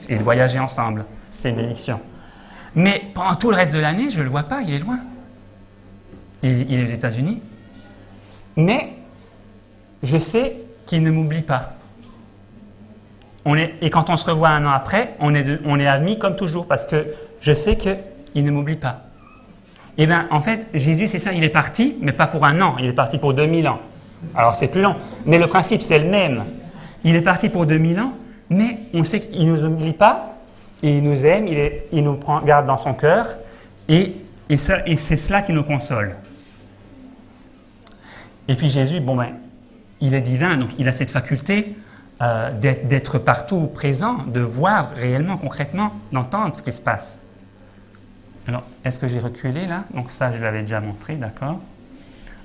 et de voyager ensemble. C'est une bénédiction. Mais pendant tout le reste de l'année, je ne le vois pas, il est loin. Il est aux États-Unis. Mais je sais qu'il ne m'oublie pas. Et quand on se revoit 1 an après, on est amis comme toujours, parce que je sais qu'il ne m'oublie pas. Eh bien, en fait, Jésus, c'est ça, il est parti, mais pas pour 1 an, il est parti pour 2000 ans. Alors, c'est plus long, mais le principe, c'est le même. Il est parti pour 2000 ans, mais on sait qu'il ne nous oublie pas, il nous aime, il nous garde dans son cœur, et c'est cela qui nous console. Et puis Jésus, il est divin, donc il a cette faculté d'être partout présent, de voir réellement, concrètement, d'entendre ce qui se passe. Alors, est-ce que j'ai reculé là? Donc ça, je l'avais déjà montré, d'accord.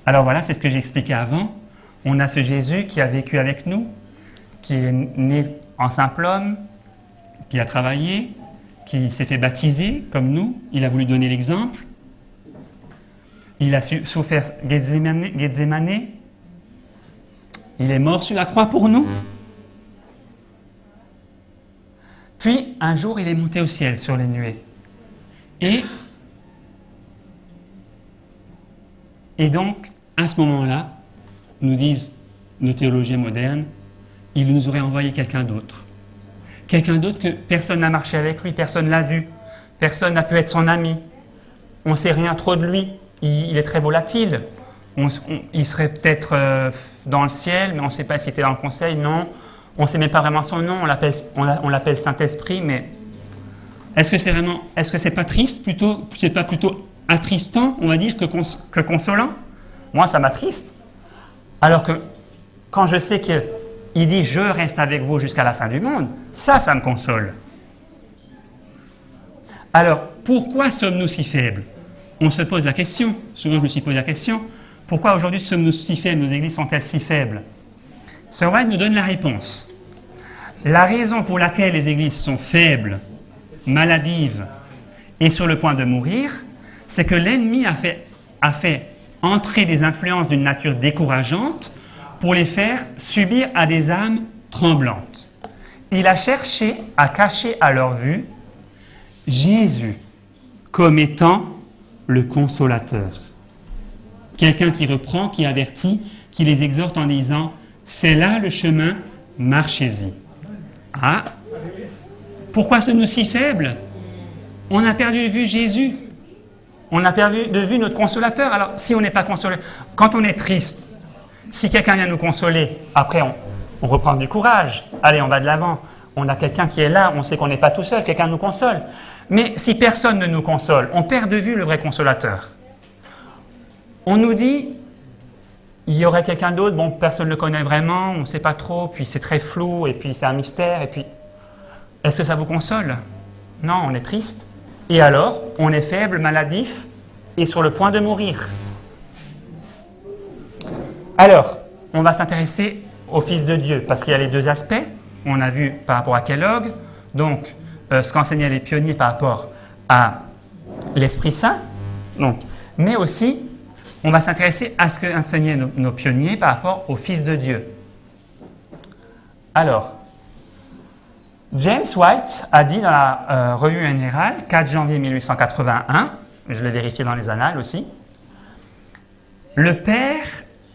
Alors voilà, c'est ce que j'ai expliqué avant. On a ce Jésus qui a vécu avec nous, qui est né en simple homme, qui a travaillé, qui s'est fait baptiser comme nous. Il a voulu donner l'exemple. Il a souffert Gethsémane. Il est mort sur la croix pour nous. Puis, un jour, il est monté au ciel sur les nuées. Et donc, à ce moment-là, nous disent nos théologiens modernes, il nous aurait envoyé quelqu'un d'autre. Quelqu'un d'autre que personne n'a marché avec lui, personne ne l'a vu, personne n'a pu être son ami. On ne sait rien trop de lui, il est très volatile. Il serait peut-être dans le ciel, mais on ne sait pas s'il était dans le conseil, non. On ne sait même pas vraiment son nom, on l'appelle Saint-Esprit, mais est-ce que c'est pas triste plutôt, c'est pas plutôt attristant, on va dire, que consolant? Moi, ça m'attriste. Alors que quand je sais qu'il dit « Je reste avec vous jusqu'à la fin du monde », ça me console. Alors, pourquoi sommes-nous si faibles? On se pose la question, souvent je me suis posé la question, pourquoi aujourd'hui sommes-nous si faibles, nos églises sont-elles si faibles? Sir White nous donne la réponse. La raison pour laquelle les églises sont faibles, maladives et sur le point de mourir, c'est que l'ennemi a fait entrer des influences d'une nature décourageante pour les faire subir à des âmes tremblantes. Il a cherché à cacher à leur vue Jésus comme étant le consolateur. Quelqu'un qui reprend, qui avertit, qui les exhorte en disant « C'est là le chemin, marchez-y ». Ah, pourquoi sommes-nous si faibles? On a perdu de vue Jésus. On a perdu de vue notre consolateur. Alors, si on n'est pas consolé, quand on est triste, si quelqu'un vient nous consoler, après on reprend du courage. Allez, on va de l'avant. On a quelqu'un qui est là, on sait qu'on n'est pas tout seul, quelqu'un nous console. Mais si personne ne nous console, on perd de vue le vrai consolateur. On nous dit, il y aurait quelqu'un d'autre, bon, personne ne le connaît vraiment, on ne sait pas trop, puis c'est très flou, et puis c'est un mystère, et puis... Est-ce que ça vous console? Non, on est triste. Et alors, on est faible, maladif, et sur le point de mourir. Alors, on va s'intéresser au Fils de Dieu, parce qu'il y a les deux aspects. On a vu par rapport à Kellogg, donc ce qu'enseignaient les pionniers par rapport à l'Esprit Saint, donc, mais aussi, on va s'intéresser à ce qu'enseignaient nos pionniers par rapport au Fils de Dieu. Alors, James White a dit dans la Revue Générale, 4 janvier 1881, je l'ai vérifié dans les annales aussi, le Père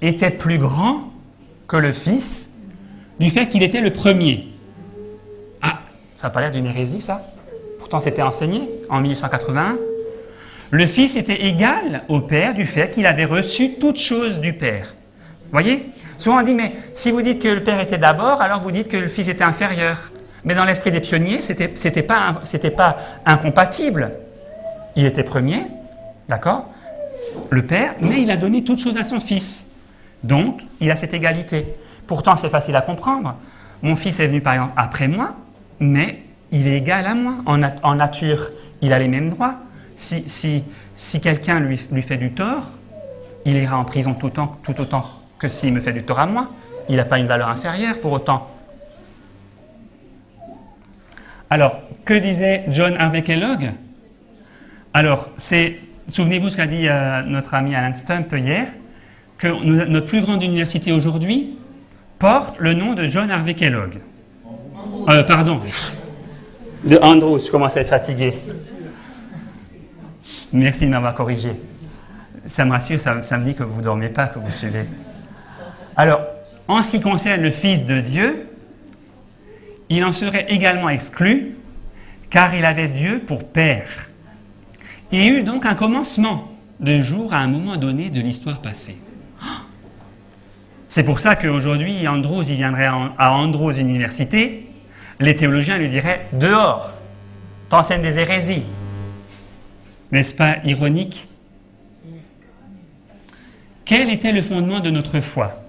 était plus grand que le Fils du fait qu'il était le premier. Ah, ça n'a pas l'air d'une hérésie, ça? Pourtant, c'était enseigné en 1881. Le Fils était égal au Père du fait qu'il avait reçu toutes choses du Père. Vous voyez? Souvent on dit, mais si vous dites que le Père était d'abord, alors vous dites que le Fils était inférieur. Mais dans l'esprit des pionniers, c'était pas incompatible. Il était premier, d'accord? Le Père, mais il a donné toutes choses à son Fils. Donc, il a cette égalité. Pourtant, c'est facile à comprendre. Mon Fils est venu, par exemple, après moi, mais il est égal à moi. En nature, il a les mêmes droits. Si quelqu'un lui fait du tort, il ira en prison tout autant que s'il me fait du tort à moi. Il n'a pas une valeur inférieure pour autant. Alors, que disait John Harvey Kellogg? Alors, souvenez-vous ce qu'a dit notre ami Alan Stump hier, que notre plus grande université aujourd'hui porte le nom de John Harvey Kellogg. Pardon, de Andrews, je commence à être fatigué. Merci de m'avoir corrigé. Ça me rassure, ça me dit que vous ne dormez pas, que vous suivez. Alors, en ce qui concerne le Fils de Dieu, il en serait également exclu, car il avait Dieu pour Père. Et eut donc un commencement de jour à un moment donné de l'histoire passée. C'est pour ça qu'aujourd'hui, Andrews, il viendrait à Andrews Université, les théologiens lui diraient « Dehors, t'enseignes des hérésies ». N'est-ce pas ironique? Quel était le fondement de notre foi?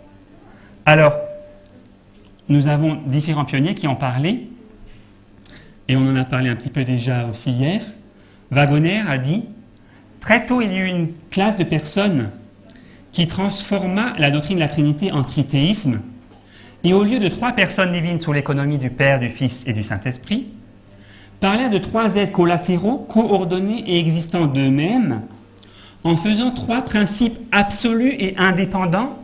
Alors, nous avons différents pionniers qui ont parlé, et on en a parlé un petit peu déjà aussi hier. Wagoner a dit « Très tôt, il y eut une classe de personnes qui transforma la doctrine de la Trinité en trithéisme, et au lieu de 3 personnes divines sous l'économie du Père, du Fils et du Saint-Esprit, parlait de 3 êtres collatéraux, coordonnés et existants d'eux-mêmes, en faisant 3 principes absolus et indépendants,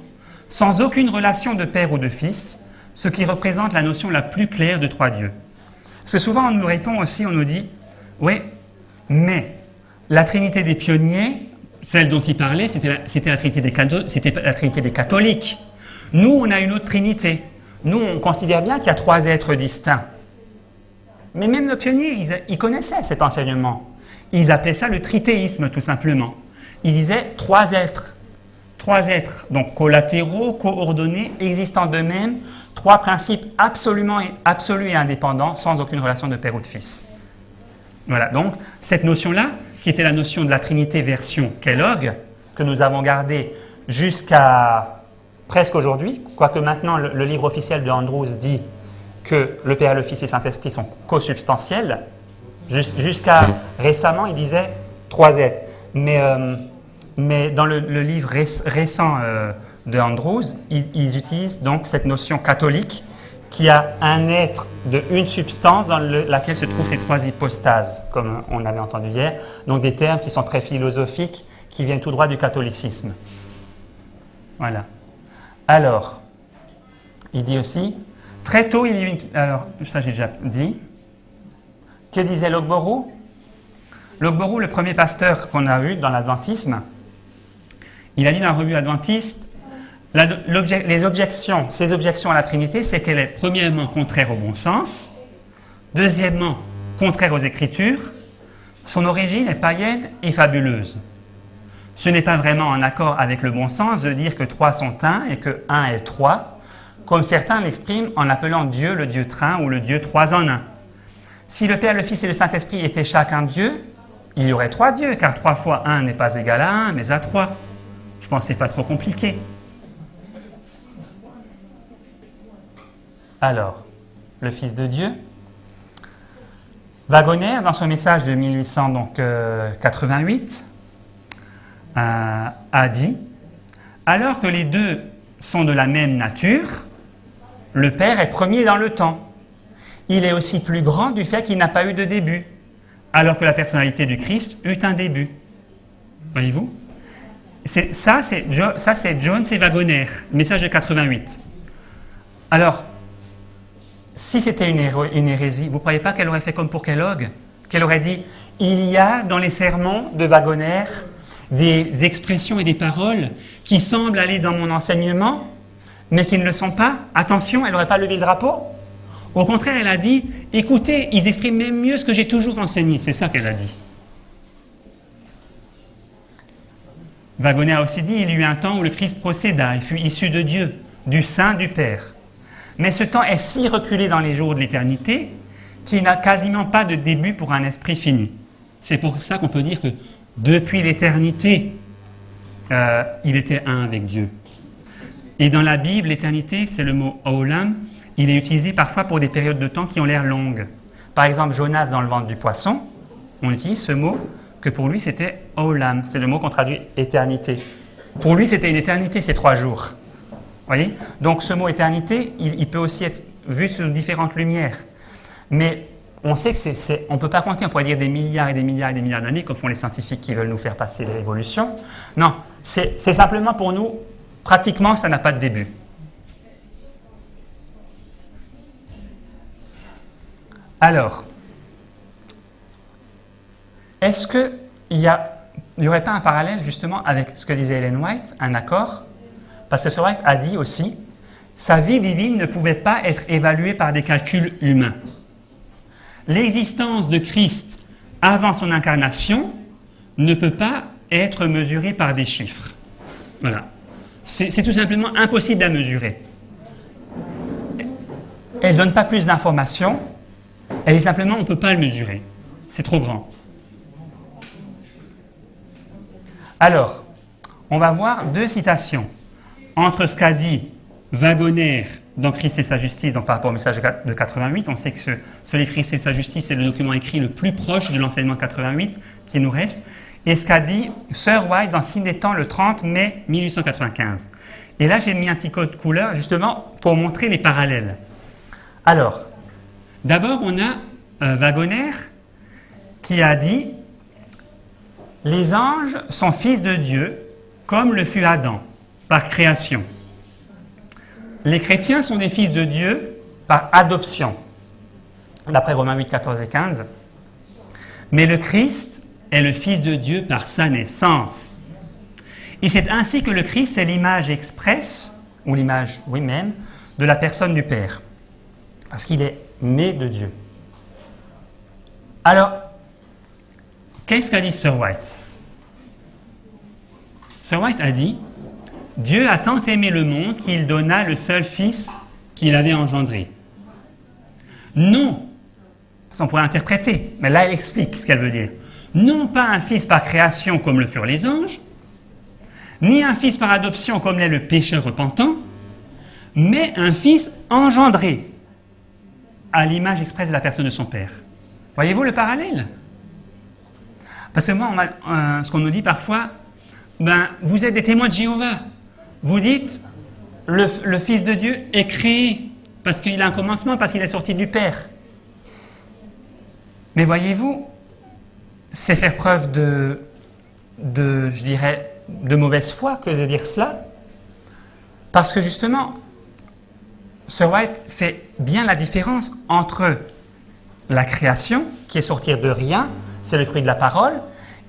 sans aucune relation de Père ou de Fils, ce qui représente la notion la plus claire de 3 dieux. Parce que souvent on nous répond aussi, on nous dit « Oui, mais la Trinité des pionniers, celle dont il parlait, c'était la Trinité des catholiques. Nous, on a une autre Trinité. Nous, on considère bien qu'il y a 3 êtres distincts. » Mais même nos pionniers, ils connaissaient cet enseignement. Ils appelaient ça le trithéisme, tout simplement. Ils disaient 3 êtres. 3 êtres, donc collatéraux, coordonnés, existants d'eux-mêmes, 3 principes absolus et indépendants, sans aucune relation de père ou de fils. Voilà, donc cette notion-là, qui était la notion de la Trinité version Kellogg, que nous avons gardée jusqu'à presque aujourd'hui, quoique maintenant le livre officiel de Andrews dit que le Père, le Fils et le Saint-Esprit sont consubstantiels. Jusqu'à récemment, il disait 3 êtres. Mais dans le livre récent de Andrews, ils utilisent donc cette notion catholique qui a un être de une substance dans laquelle se trouvent ces 3 hypostases, comme on avait entendu hier. Donc des termes qui sont très philosophiques, qui viennent tout droit du catholicisme. Voilà. Alors, il dit aussi, très tôt, il y a eu une... Alors, ça j'ai déjà dit. Que disait Logborough? Logborough, le premier pasteur qu'on a eu dans l'adventisme, il a dit dans la revue adventiste, ces objections à la Trinité, c'est qu'elle est premièrement contraire au bon sens, deuxièmement contraire aux Écritures, son origine est païenne et fabuleuse. Ce n'est pas vraiment en accord avec le bon sens de dire que 3 sont 1 et que 1 est 3, comme certains l'expriment en appelant Dieu le Dieu Trin ou le Dieu 3 en 1. si le Père, le Fils et le Saint-Esprit étaient chacun Dieu, il y aurait 3 dieux, car 3 fois 1 n'est pas égal à 1, mais à 3. Je pense que ce n'est pas trop compliqué. Alors, le Fils de Dieu. Wagoner, dans son message de 1888, a dit « Alors que les deux sont de la même nature, le Père est premier dans le temps. Il est aussi plus grand du fait qu'il n'a pas eu de début, alors que la personnalité du Christ eut un début. » Voyez-vous ? Ça, c'est Jones et Wagoner, message de 88. Alors, si c'était une hérésie, vous ne croyez pas qu'elle aurait fait comme pour Kellogg? Qu'elle aurait dit, il y a dans les sermons de Wagoner des expressions et des paroles qui semblent aller dans mon enseignement, mais qui ne le sont pas. Attention, elle n'aurait pas levé le drapeau. Au contraire, elle a dit, écoutez, ils expriment même mieux ce que j'ai toujours enseigné. C'est ça qu'elle a dit. Wagoner a aussi dit, il y eut un temps où le Christ procéda, il fut issu de Dieu, du sein du Père. Mais ce temps est si reculé dans les jours de l'éternité qu'il n'a quasiment pas de début pour un esprit fini. C'est pour ça qu'on peut dire que depuis l'éternité, il était un avec Dieu. Et dans la Bible, l'éternité, c'est le mot « olam ». Il est utilisé parfois pour des périodes de temps qui ont l'air longues. Par exemple, Jonas dans le ventre du poisson, on utilise ce mot que pour lui c'était « olam ». C'est le mot qu'on traduit « éternité ». Pour lui, c'était une éternité, ces 3 jours. Voyez? Donc ce mot éternité, il peut aussi être vu sous différentes lumières. Mais on sait que on ne peut pas compter, on pourrait dire des milliards et des milliards et des milliards d'années, comme font les scientifiques qui veulent nous faire passer l'évolution. Non, c'est simplement pour nous, pratiquement, ça n'a pas de début. Alors, est-ce qu'il n'y aurait pas un parallèle justement avec ce que disait Ellen White, un accord? Parce que White a dit aussi, sa vie divine ne pouvait pas être évaluée par des calculs humains. L'existence de Christ avant son incarnation ne peut pas être mesurée par des chiffres. Voilà. C'est tout simplement impossible à mesurer. Elle ne donne pas plus d'informations, elle dit simplement on ne peut pas le mesurer. C'est trop grand. Alors, on va voir 2 citations. Entre ce qu'a dit Wagoner dans Christ et sa justice, donc par rapport au message de 88, on sait que ce livre Christ et sa justice est le document écrit le plus proche de l'enseignement 88 qui nous reste, et ce qu'a dit Sir White dans Signe des temps le 30 mai 1895. Et là, j'ai mis un petit code couleur justement pour montrer les parallèles. Alors, d'abord, on a Wagoner qui a dit « Les anges sont fils de Dieu comme le fut Adam ». Par création. Les chrétiens sont des fils de Dieu par adoption, d'après Romains 8, 14 et 15. Mais le Christ est le Fils de Dieu par sa naissance. Et c'est ainsi que le Christ est l'image expresse, ou l'image, oui même, de la personne du Père. Parce qu'il est né de Dieu. Alors, qu'est-ce qu'a dit Sir White? Sir White a dit « Dieu a tant aimé le monde qu'il donna le seul Fils qu'il avait engendré. » Non, on pourrait interpréter, mais là elle explique ce qu'elle veut dire. Non pas un fils par création comme le furent les anges, ni un fils par adoption comme l'est le pécheur repentant, mais un fils engendré à l'image expresse de la personne de son Père. Voyez-vous le parallèle? Parce que moi, ce qu'on nous dit parfois, vous êtes des témoins de Jéhovah. Vous dites, le Fils de Dieu est créé parce qu'il a un commencement, parce qu'il est sorti du Père. Mais voyez-vous, c'est faire preuve je dirais, de mauvaise foi que de dire cela. Parce que justement, Sir White fait bien la différence entre la création, qui est sortir de rien, c'est le fruit de la parole,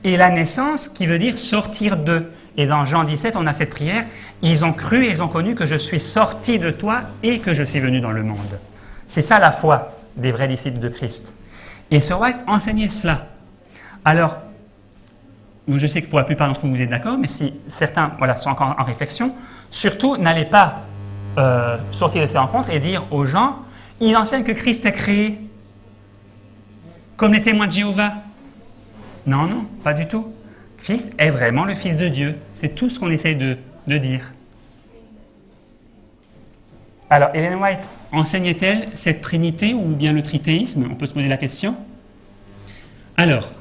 et la naissance, qui veut dire sortir d'eux. Et dans Jean 17, on a cette prière, ils ont cru et ils ont connu que je suis sorti de toi et que je suis venu dans le monde. C'est ça la foi des vrais disciples de Christ. Et Sir White enseignait cela. Alors, je sais que pour la plupart d'entre vous, vous êtes d'accord, mais si certains sont encore en réflexion, surtout n'allez pas sortir de ces rencontres et dire aux gens, il enseigne que Christ est créé. Comme les témoins de Jéhovah? Non, non, pas du tout. Christ est vraiment le Fils de Dieu. C'est tout ce qu'on essaie de dire. Alors, Ellen White enseignait-elle cette trinité ou bien le trithéisme? On peut se poser la question. Alors,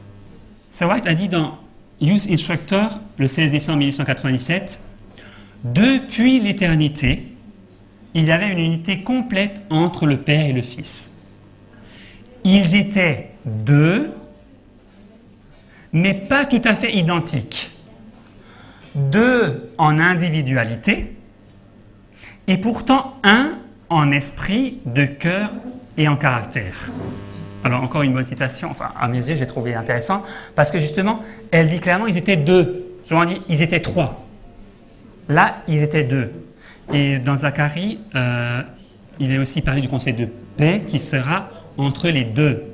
Sir White a dit dans Youth Instructor, le 16 décembre 1897, « Depuis l'éternité, il y avait une unité complète entre le Père et le Fils. Ils étaient deux, mais pas tout à fait identiques. Deux en individualité, et pourtant un en esprit, de cœur et en caractère. » Alors encore une bonne citation, enfin à mes yeux j'ai trouvé intéressant, parce que justement, elle dit clairement ils étaient deux. Souvent dit ils étaient trois. Là, ils étaient deux. Et dans Zacharie, il est aussi parlé du conseil de paix qui sera entre les deux.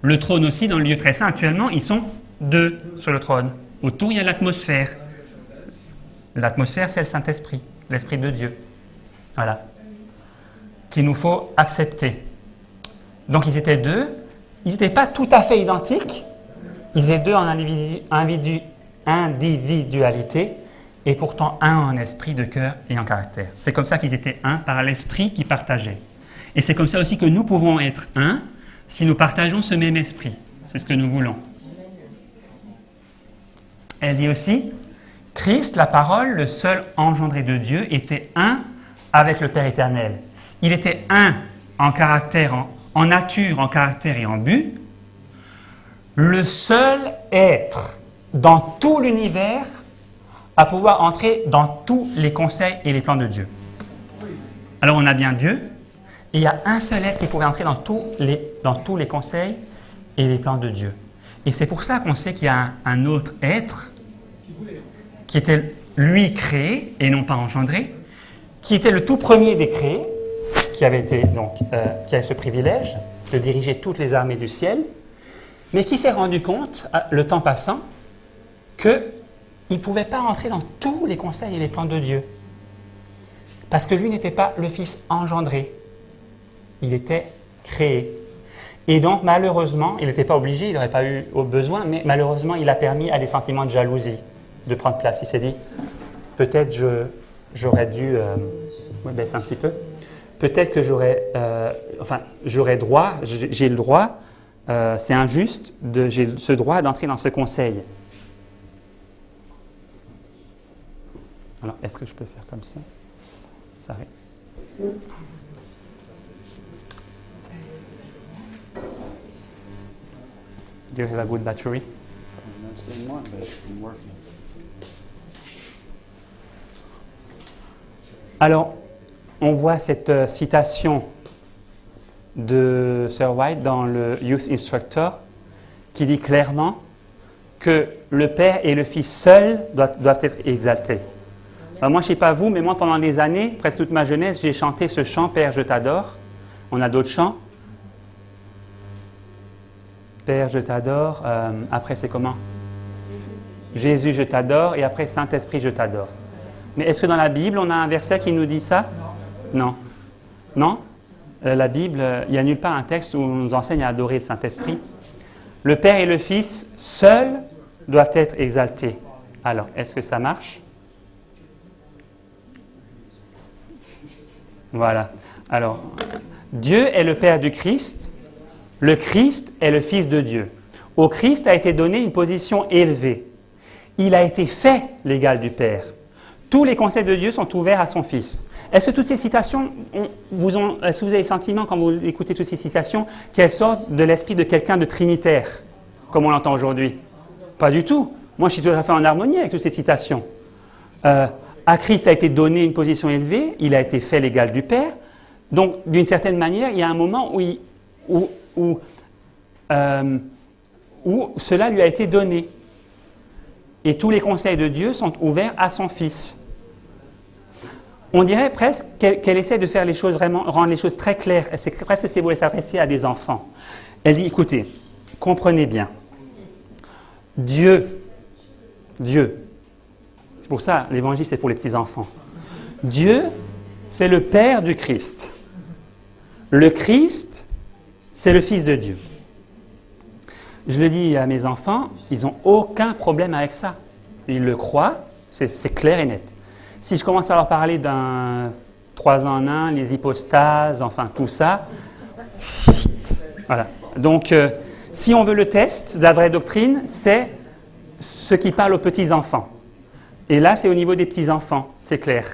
Le trône aussi, dans le lieu très saint, actuellement, ils sont deux sur le trône. Autour, il y a l'atmosphère. L'atmosphère, c'est le Saint-Esprit, l'Esprit de Dieu. Voilà. Qu'il nous faut accepter. Donc, ils étaient deux. Ils n'étaient pas tout à fait identiques. Ils étaient deux en individualité et pourtant un en esprit, de cœur et en caractère. C'est comme ça qu'ils étaient un par l'esprit qu'ils partageaient. Et c'est comme ça aussi que nous pouvons être un si nous partageons ce même esprit. C'est ce que nous voulons. Elle dit aussi, Christ, la parole, le seul engendré de Dieu, était un avec le Père éternel. Il était un en caractère, en nature, en caractère et en but. Le seul être dans tout l'univers à pouvoir entrer dans tous les conseils et les plans de Dieu. Alors on a bien Dieu, et il y a un seul être qui pouvait entrer dans tous les conseils et les plans de Dieu. Et c'est pour ça qu'on sait qu'il y a un autre être qui était lui créé et non pas engendré, qui était le tout premier des créés, qui avait ce privilège de diriger toutes les armées du ciel, mais qui s'est rendu compte, le temps passant, qu'il ne pouvait pas entrer dans tous les conseils et les plans de Dieu. Parce que lui n'était pas le Fils engendré. Il était créé. Et donc, malheureusement, il n'était pas obligé, il n'aurait pas eu au besoin, mais malheureusement, il a permis à des sentiments de jalousie de prendre place. Il s'est dit, peut-être j'aurais dû... baisse un petit peu. Peut-être que j'aurais droit, j'ai le droit, c'est injuste, j'ai ce droit d'entrer dans ce conseil. Alors, est-ce que je peux faire comme ça? Ça arrive. Do you have a good battery? Alors, on voit cette citation de Sir White dans le Youth Instructor qui dit clairement que le Père et le Fils seuls doivent être exaltés. Alors moi, je ne sais pas vous, mais moi, pendant des années, presque toute ma jeunesse, j'ai chanté ce chant « Père, je t'adore ». On a d'autres chants. « Père, je t'adore ». Après, c'est comment? « Jésus, je t'adore ». Et après, « Saint-Esprit, je t'adore ». Mais est-ce que dans la Bible, on a un verset qui nous dit ça? Non. Non? La Bible, il n'y a nulle part un texte où on nous enseigne à adorer le Saint-Esprit. Le Père et le Fils, seuls, doivent être exaltés. Alors, est-ce que ça marche? Voilà. Alors, Dieu est le Père du Christ. Le Christ est le Fils de Dieu. Au Christ a été donné une position élevée. Il a été fait l'égal du Père. Tous les conseils de Dieu sont ouverts à son Fils. Est-ce que toutes ces citations, est-ce que vous avez le sentiment, quand vous écoutez toutes ces citations, qu'elles sortent de l'esprit de quelqu'un de trinitaire, comme on l'entend aujourd'hui? Pas du tout. Moi, je suis tout à fait en harmonie avec toutes ces citations. À Christ a été donné une position élevée, il a été fait l'égal du Père. Donc, d'une certaine manière, il y a un moment où cela lui a été donné. Et tous les conseils de Dieu sont ouverts à son Fils. On dirait presque qu'elle essaie de faire les choses vraiment, rendre les choses très claires. C'est presque si elle voulait s'adresser à des enfants. Elle dit, écoutez, comprenez bien. Dieu, c'est pour ça, l'évangile, c'est pour les petits-enfants. Dieu, c'est le Père du Christ. Le Christ, c'est le Fils de Dieu. Je le dis à mes enfants, ils n'ont aucun problème avec ça. Ils le croient, c'est clair et net. Si je commence à leur parler d'un 3 en 1, les hypostases, enfin tout ça, voilà. Donc, si on veut le test de la vraie doctrine, c'est ce qui parle aux petits-enfants. Et là, c'est au niveau des petits-enfants, c'est clair.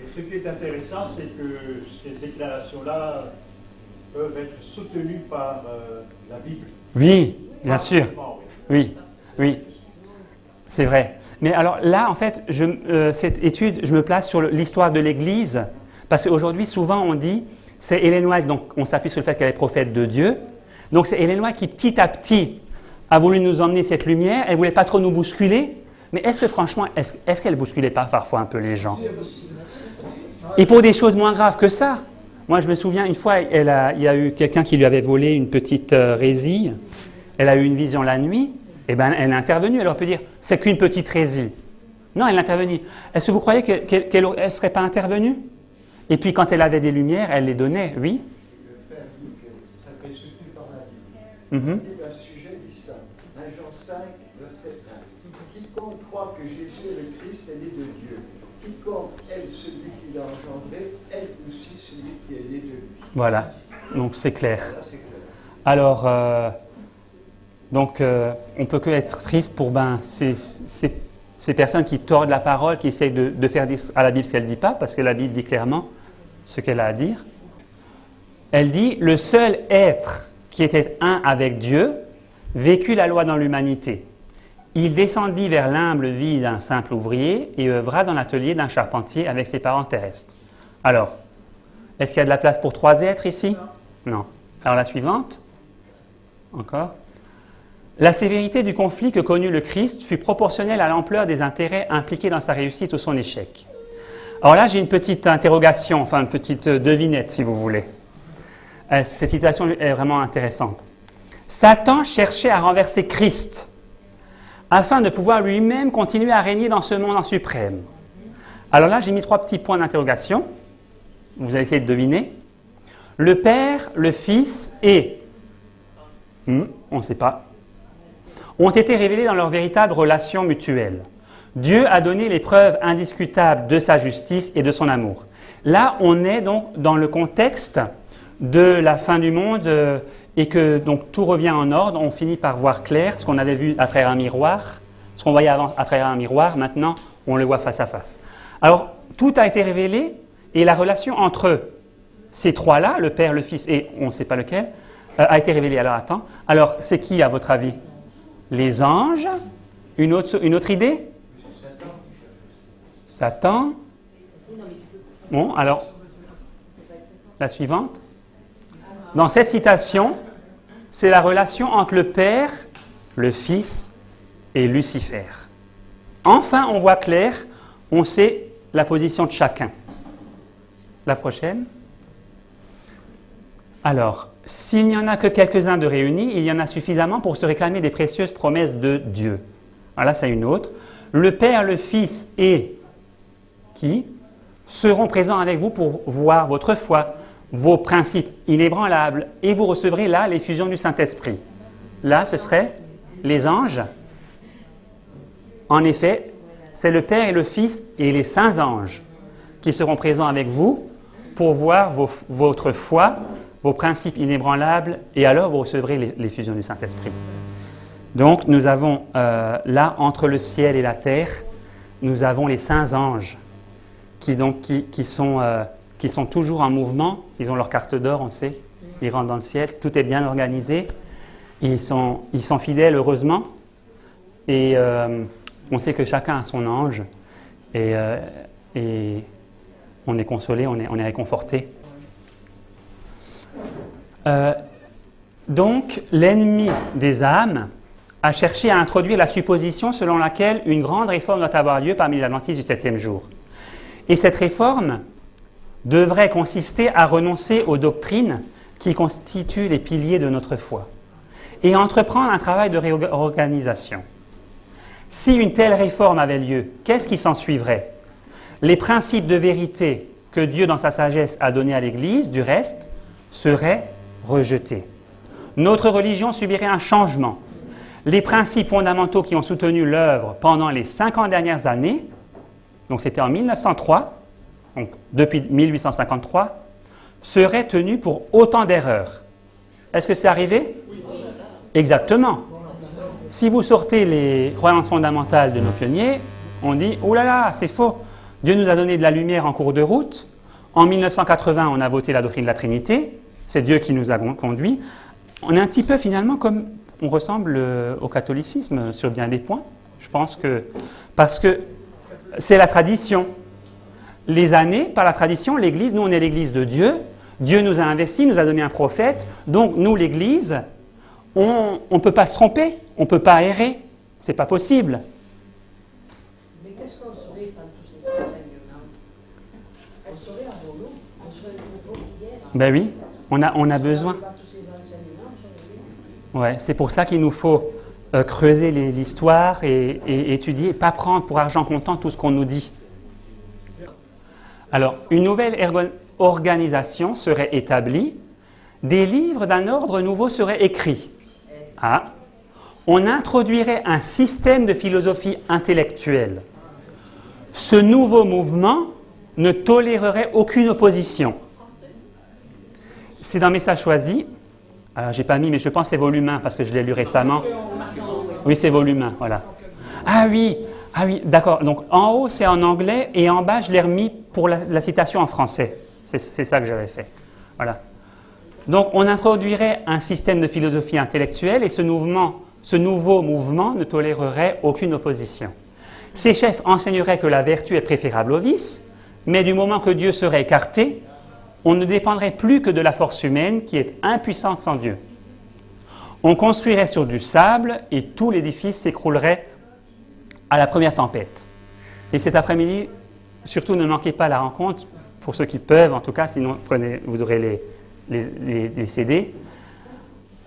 Et ce qui est intéressant, c'est que ces déclarations-là peuvent être soutenues par la Bible. Oui, bien sûr. Oui. Oui, c'est vrai. Mais alors là, en fait, cette étude, je me place sur l'histoire de l'Église, parce qu'aujourd'hui, souvent, on dit, c'est Ellen White, donc on s'appuie sur le fait qu'elle est prophète de Dieu. Donc c'est Ellen White qui, petit à petit, a voulu nous emmener cette lumière. Elle ne voulait pas trop nous bousculer. Mais est-ce que franchement, est-ce qu'elle ne bousculait pas parfois un peu les gens? Et pour des choses moins graves que ça. Moi, je me souviens, une fois, il y a eu quelqu'un qui lui avait volé une petite résille. Elle a eu une vision la nuit. Eh bien, elle est intervenue. Elle aurait pu dire, c'est qu'une petite résille. Non, elle est intervenue. Est-ce que vous croyez qu'elle ne serait pas intervenue? Et puis, quand elle avait des lumières, elle les donnait, oui. Ça peut être soutenu par la Bible. Le sujet dit ça. 1 Jean 5, verset 1. Quiconque croit que Jésus est le Christ est né de Dieu. Quiconque aime celui qui l'a engendré, aime aussi celui qui est né de lui. Voilà. Donc, c'est clair. Ça, c'est clair. Alors, on ne peut que être triste pour ces personnes qui tordent la parole, qui essayent de faire dire à la Bible ce qu'elle ne dit pas, parce que la Bible dit clairement ce qu'elle a à dire. Elle dit « Le seul être qui était un avec Dieu vécut la loi dans l'humanité. Il descendit vers l'humble vie d'un simple ouvrier et œuvra dans l'atelier d'un charpentier avec ses parents terrestres. » Alors, est-ce qu'il y a de la place pour 3 êtres ici? Non. Alors la suivante. Encore. La sévérité du conflit que connut le Christ fut proportionnelle à l'ampleur des intérêts impliqués dans sa réussite ou son échec. Alors là, j'ai une petite interrogation, enfin une petite devinette si vous voulez. Cette citation est vraiment intéressante. Satan cherchait à renverser Christ afin de pouvoir lui-même continuer à régner dans ce monde en suprême. Alors là, j'ai mis 3 petits points d'interrogation. Vous allez essayer de deviner. Le Père, le Fils et... on ne sait pas. Ont été révélés dans leur véritable relation mutuelle. Dieu a donné les preuves indiscutables de sa justice et de son amour. Là, on est donc dans le contexte de la fin du monde et que donc tout revient en ordre. On finit par voir clair ce qu'on avait vu à travers un miroir, ce qu'on voyait avant à travers un miroir. Maintenant, on le voit face à face. Alors, tout a été révélé et la relation entre ces 3-là, le Père, le Fils et on ne sait pas lequel, a été révélée. Alors, attends. Alors, c'est qui à votre avis? Les anges? Une autre idée? Satan. Bon, alors, la suivante. Dans cette citation, c'est la relation entre le Père, le Fils et Lucifer. Enfin, on voit clair, on sait la position de chacun. La prochaine. Alors, s'il n'y en a que quelques-uns de réunis, il y en a suffisamment pour se réclamer des précieuses promesses de Dieu. Alors là, c'est une autre. Le Père, le Fils et qui seront présents avec vous pour voir votre foi, vos principes inébranlables, et vous recevrez là l'effusion du Saint-Esprit. Là, ce serait les anges. En effet, c'est le Père et le Fils et les saints anges qui seront présents avec vous pour voir votre foi, vos principes inébranlables, et alors vous recevrez l'effusion du Saint-Esprit. Donc, nous avons là, entre le ciel et la terre, nous avons les saints anges qui sont toujours en mouvement. Ils ont leur carte d'or, on sait. Ils rentrent dans le ciel. Tout est bien organisé. Ils sont fidèles, heureusement. Et on sait que chacun a son ange. Et on est consolé, on est réconforté. Donc, l'ennemi des âmes a cherché à introduire la supposition selon laquelle une grande réforme doit avoir lieu parmi les adventistes du 7e jour. Et cette réforme devrait consister à renoncer aux doctrines qui constituent les piliers de notre foi et à entreprendre un travail de réorganisation. Si une telle réforme avait lieu, qu'est-ce qui s'en suivrait? Les principes de vérité que Dieu, dans sa sagesse, a donnés à l'Église, du reste, seraient rejetés. Notre religion subirait un changement les principes fondamentaux qui ont soutenu l'œuvre pendant les 50 dernières années, donc c'était en 1903, donc depuis 1853, seraient tenus pour autant d'erreurs. Est-ce que c'est arrivé? Oui. Exactement. Si vous sortez les croyances fondamentales de nos pionniers, on dit « Oh là là, c'est faux, Dieu nous a donné de la lumière en cours de route. En 1980, on a voté la doctrine de la Trinité. C'est Dieu qui nous a conduits. » On est un petit peu finalement comme on ressemble au catholicisme sur bien des points. Je pense que parce que c'est la tradition. Les années, par la tradition, l'Église, nous on est l'Église de Dieu. Dieu nous a investis, nous a donné un prophète. Donc nous, l'Église, on ne peut pas se tromper, on ne peut pas errer. C'est pas possible. Mais qu'est-ce qu'on saurait sans tous ces enseignements? On saurait un boulot, on serait un groupe hier. Ben oui, on a besoin. Ouais, c'est pour ça qu'il nous faut creuser l'histoire et étudier, et pas prendre pour argent comptant tout ce qu'on nous dit. Alors, une nouvelle organisation serait établie, des livres d'un ordre nouveau seraient écrits. Ah, on introduirait un système de philosophie intellectuelle. Ce nouveau mouvement ne tolérerait aucune opposition. C'est dans Message choisi. Alors, j'ai pas mis, mais je pense que c'est volume 1 parce que je l'ai lu récemment. Oui, c'est volume 1, voilà. Ah oui, d'accord. Donc, en haut, c'est en anglais et en bas, je l'ai remis pour la citation en français. C'est ça que j'avais fait. Voilà. Donc, on introduirait un système de philosophie intellectuelle et ce nouveau mouvement ne tolérerait aucune opposition. Ces chefs enseigneraient que la vertu est préférable au vice, mais du moment que Dieu serait écarté, on ne dépendrait plus que de la force humaine qui est impuissante sans Dieu. On construirait sur du sable et tout l'édifice s'écroulerait à la première tempête. Et cet après-midi, surtout ne manquez pas la rencontre, pour ceux qui peuvent en tout cas, sinon vous aurez les CD,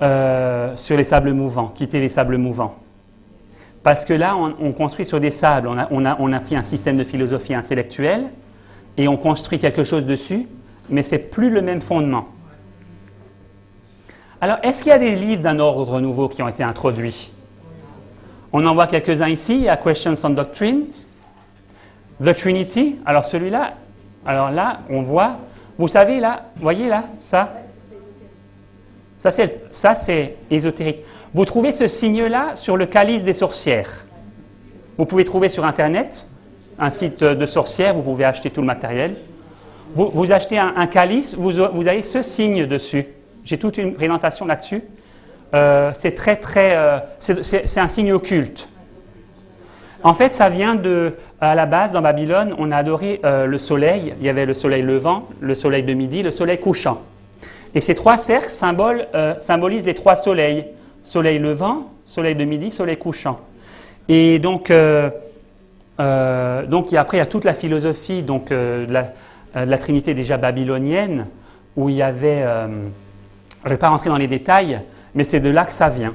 sur les sables mouvants, quitter les sables mouvants. Parce que là, on construit sur des sables, on a pris un système de philosophie intellectuelle et on construit quelque chose dessus, mais ce n'est plus le même fondement. Alors, est-ce qu'il y a des livres d'un ordre nouveau qui ont été introduits? On en voit quelques-uns ici. Il y a Questions on Doctrines, The Trinity. Alors celui-là, alors là, on voit, vous savez là, voyez là, ça c'est ésotérique. Vous trouvez ce signe-là sur le calice des sorcières. Vous pouvez trouver sur Internet un site de sorcières, vous pouvez acheter tout le matériel. Vous achetez un calice, vous avez ce signe dessus. J'ai toute une présentation là-dessus. C'est c'est un signe occulte. En fait, ça vient à la base, dans Babylone, on a adoré le soleil. Il y avait le soleil levant, le soleil de midi, le soleil couchant. Et ces trois cercles symbolisent les trois soleils. Soleil levant, soleil de midi, soleil couchant. Et donc après, il y a toute la philosophie de la Trinité déjà babylonienne, où il y avait, je ne vais pas rentrer dans les détails, mais c'est de là que ça vient.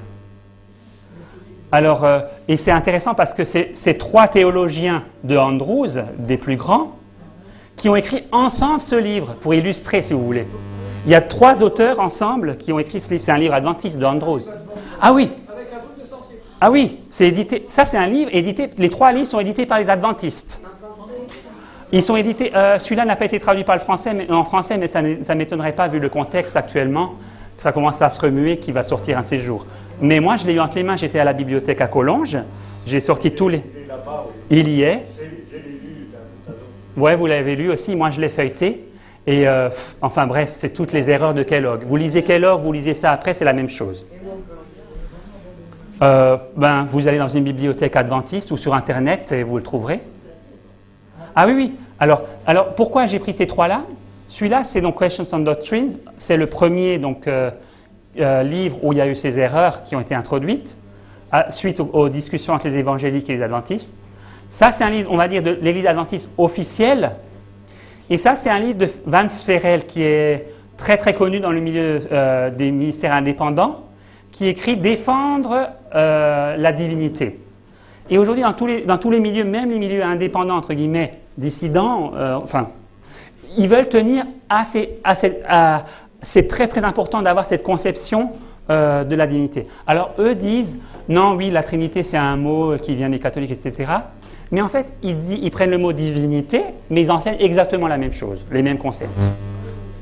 Alors, et c'est intéressant parce que c'est trois théologiens de Andrews, des plus grands, qui ont écrit ensemble ce livre, pour illustrer si vous voulez. Il y a trois auteurs ensemble qui ont écrit ce livre, c'est un livre adventiste de Andrews. Ah oui. Ah oui, c'est édité, ça c'est un livre édité, les trois livres sont édités par les adventistes. Ils sont édités, celui-là n'a pas été traduit en français, mais ça ne m'étonnerait pas vu le contexte actuellement, que ça commence à se remuer, qu'il va sortir un séjour. Mais moi, je l'ai eu entre les mains, j'étais à la bibliothèque à Collonges, j'ai sorti tous les... Il y est. Ouais, vous l'avez lu aussi, moi je l'ai feuilleté. Et enfin bref, c'est toutes les erreurs de Kellogg. Vous lisez Kellogg, vous lisez ça après, c'est la même chose. Vous allez dans une bibliothèque adventiste ou sur Internet et vous le trouverez. Ah oui. Alors pourquoi j'ai pris ces trois-là? Celui-là, c'est donc Questions on Doctrines. C'est le premier livre où il y a eu ces erreurs qui ont été introduites suite aux discussions entre les évangéliques et les adventistes. Ça, c'est un livre, on va dire, de l'Église adventiste officielle. Et ça, c'est un livre de Vance Ferrell qui est très très connu dans le milieu des ministères indépendants, qui écrit « Défendre la divinité ». Et aujourd'hui, dans tous les milieux, même les milieux indépendants, entre guillemets, dissidents, ils veulent tenir c'est très très important d'avoir cette conception de la divinité. Alors eux disent, non, oui, la Trinité c'est un mot qui vient des catholiques, etc. Mais en fait, ils prennent le mot divinité, mais ils enseignent exactement la même chose, les mêmes concepts.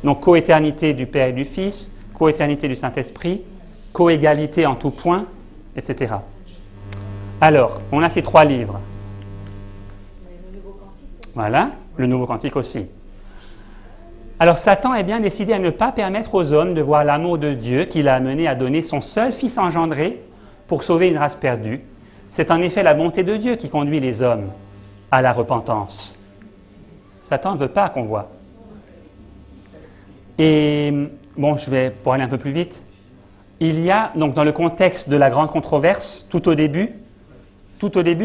Donc coéternité du Père et du Fils, coéternité du Saint-Esprit, coégalité en tout point, etc. Alors, on a ces 3 livres. Le Nouveau Cantique. Voilà, le Nouveau Cantique aussi. Alors Satan est bien décidé à ne pas permettre aux hommes de voir l'amour de Dieu qui l'a amené à donner son seul Fils engendré pour sauver une race perdue. C'est en effet la bonté de Dieu qui conduit les hommes à la repentance. Satan ne veut pas qu'on voit. Et bon, pour aller un peu plus vite, il y a donc dans le contexte de la grande controverse, tout au début,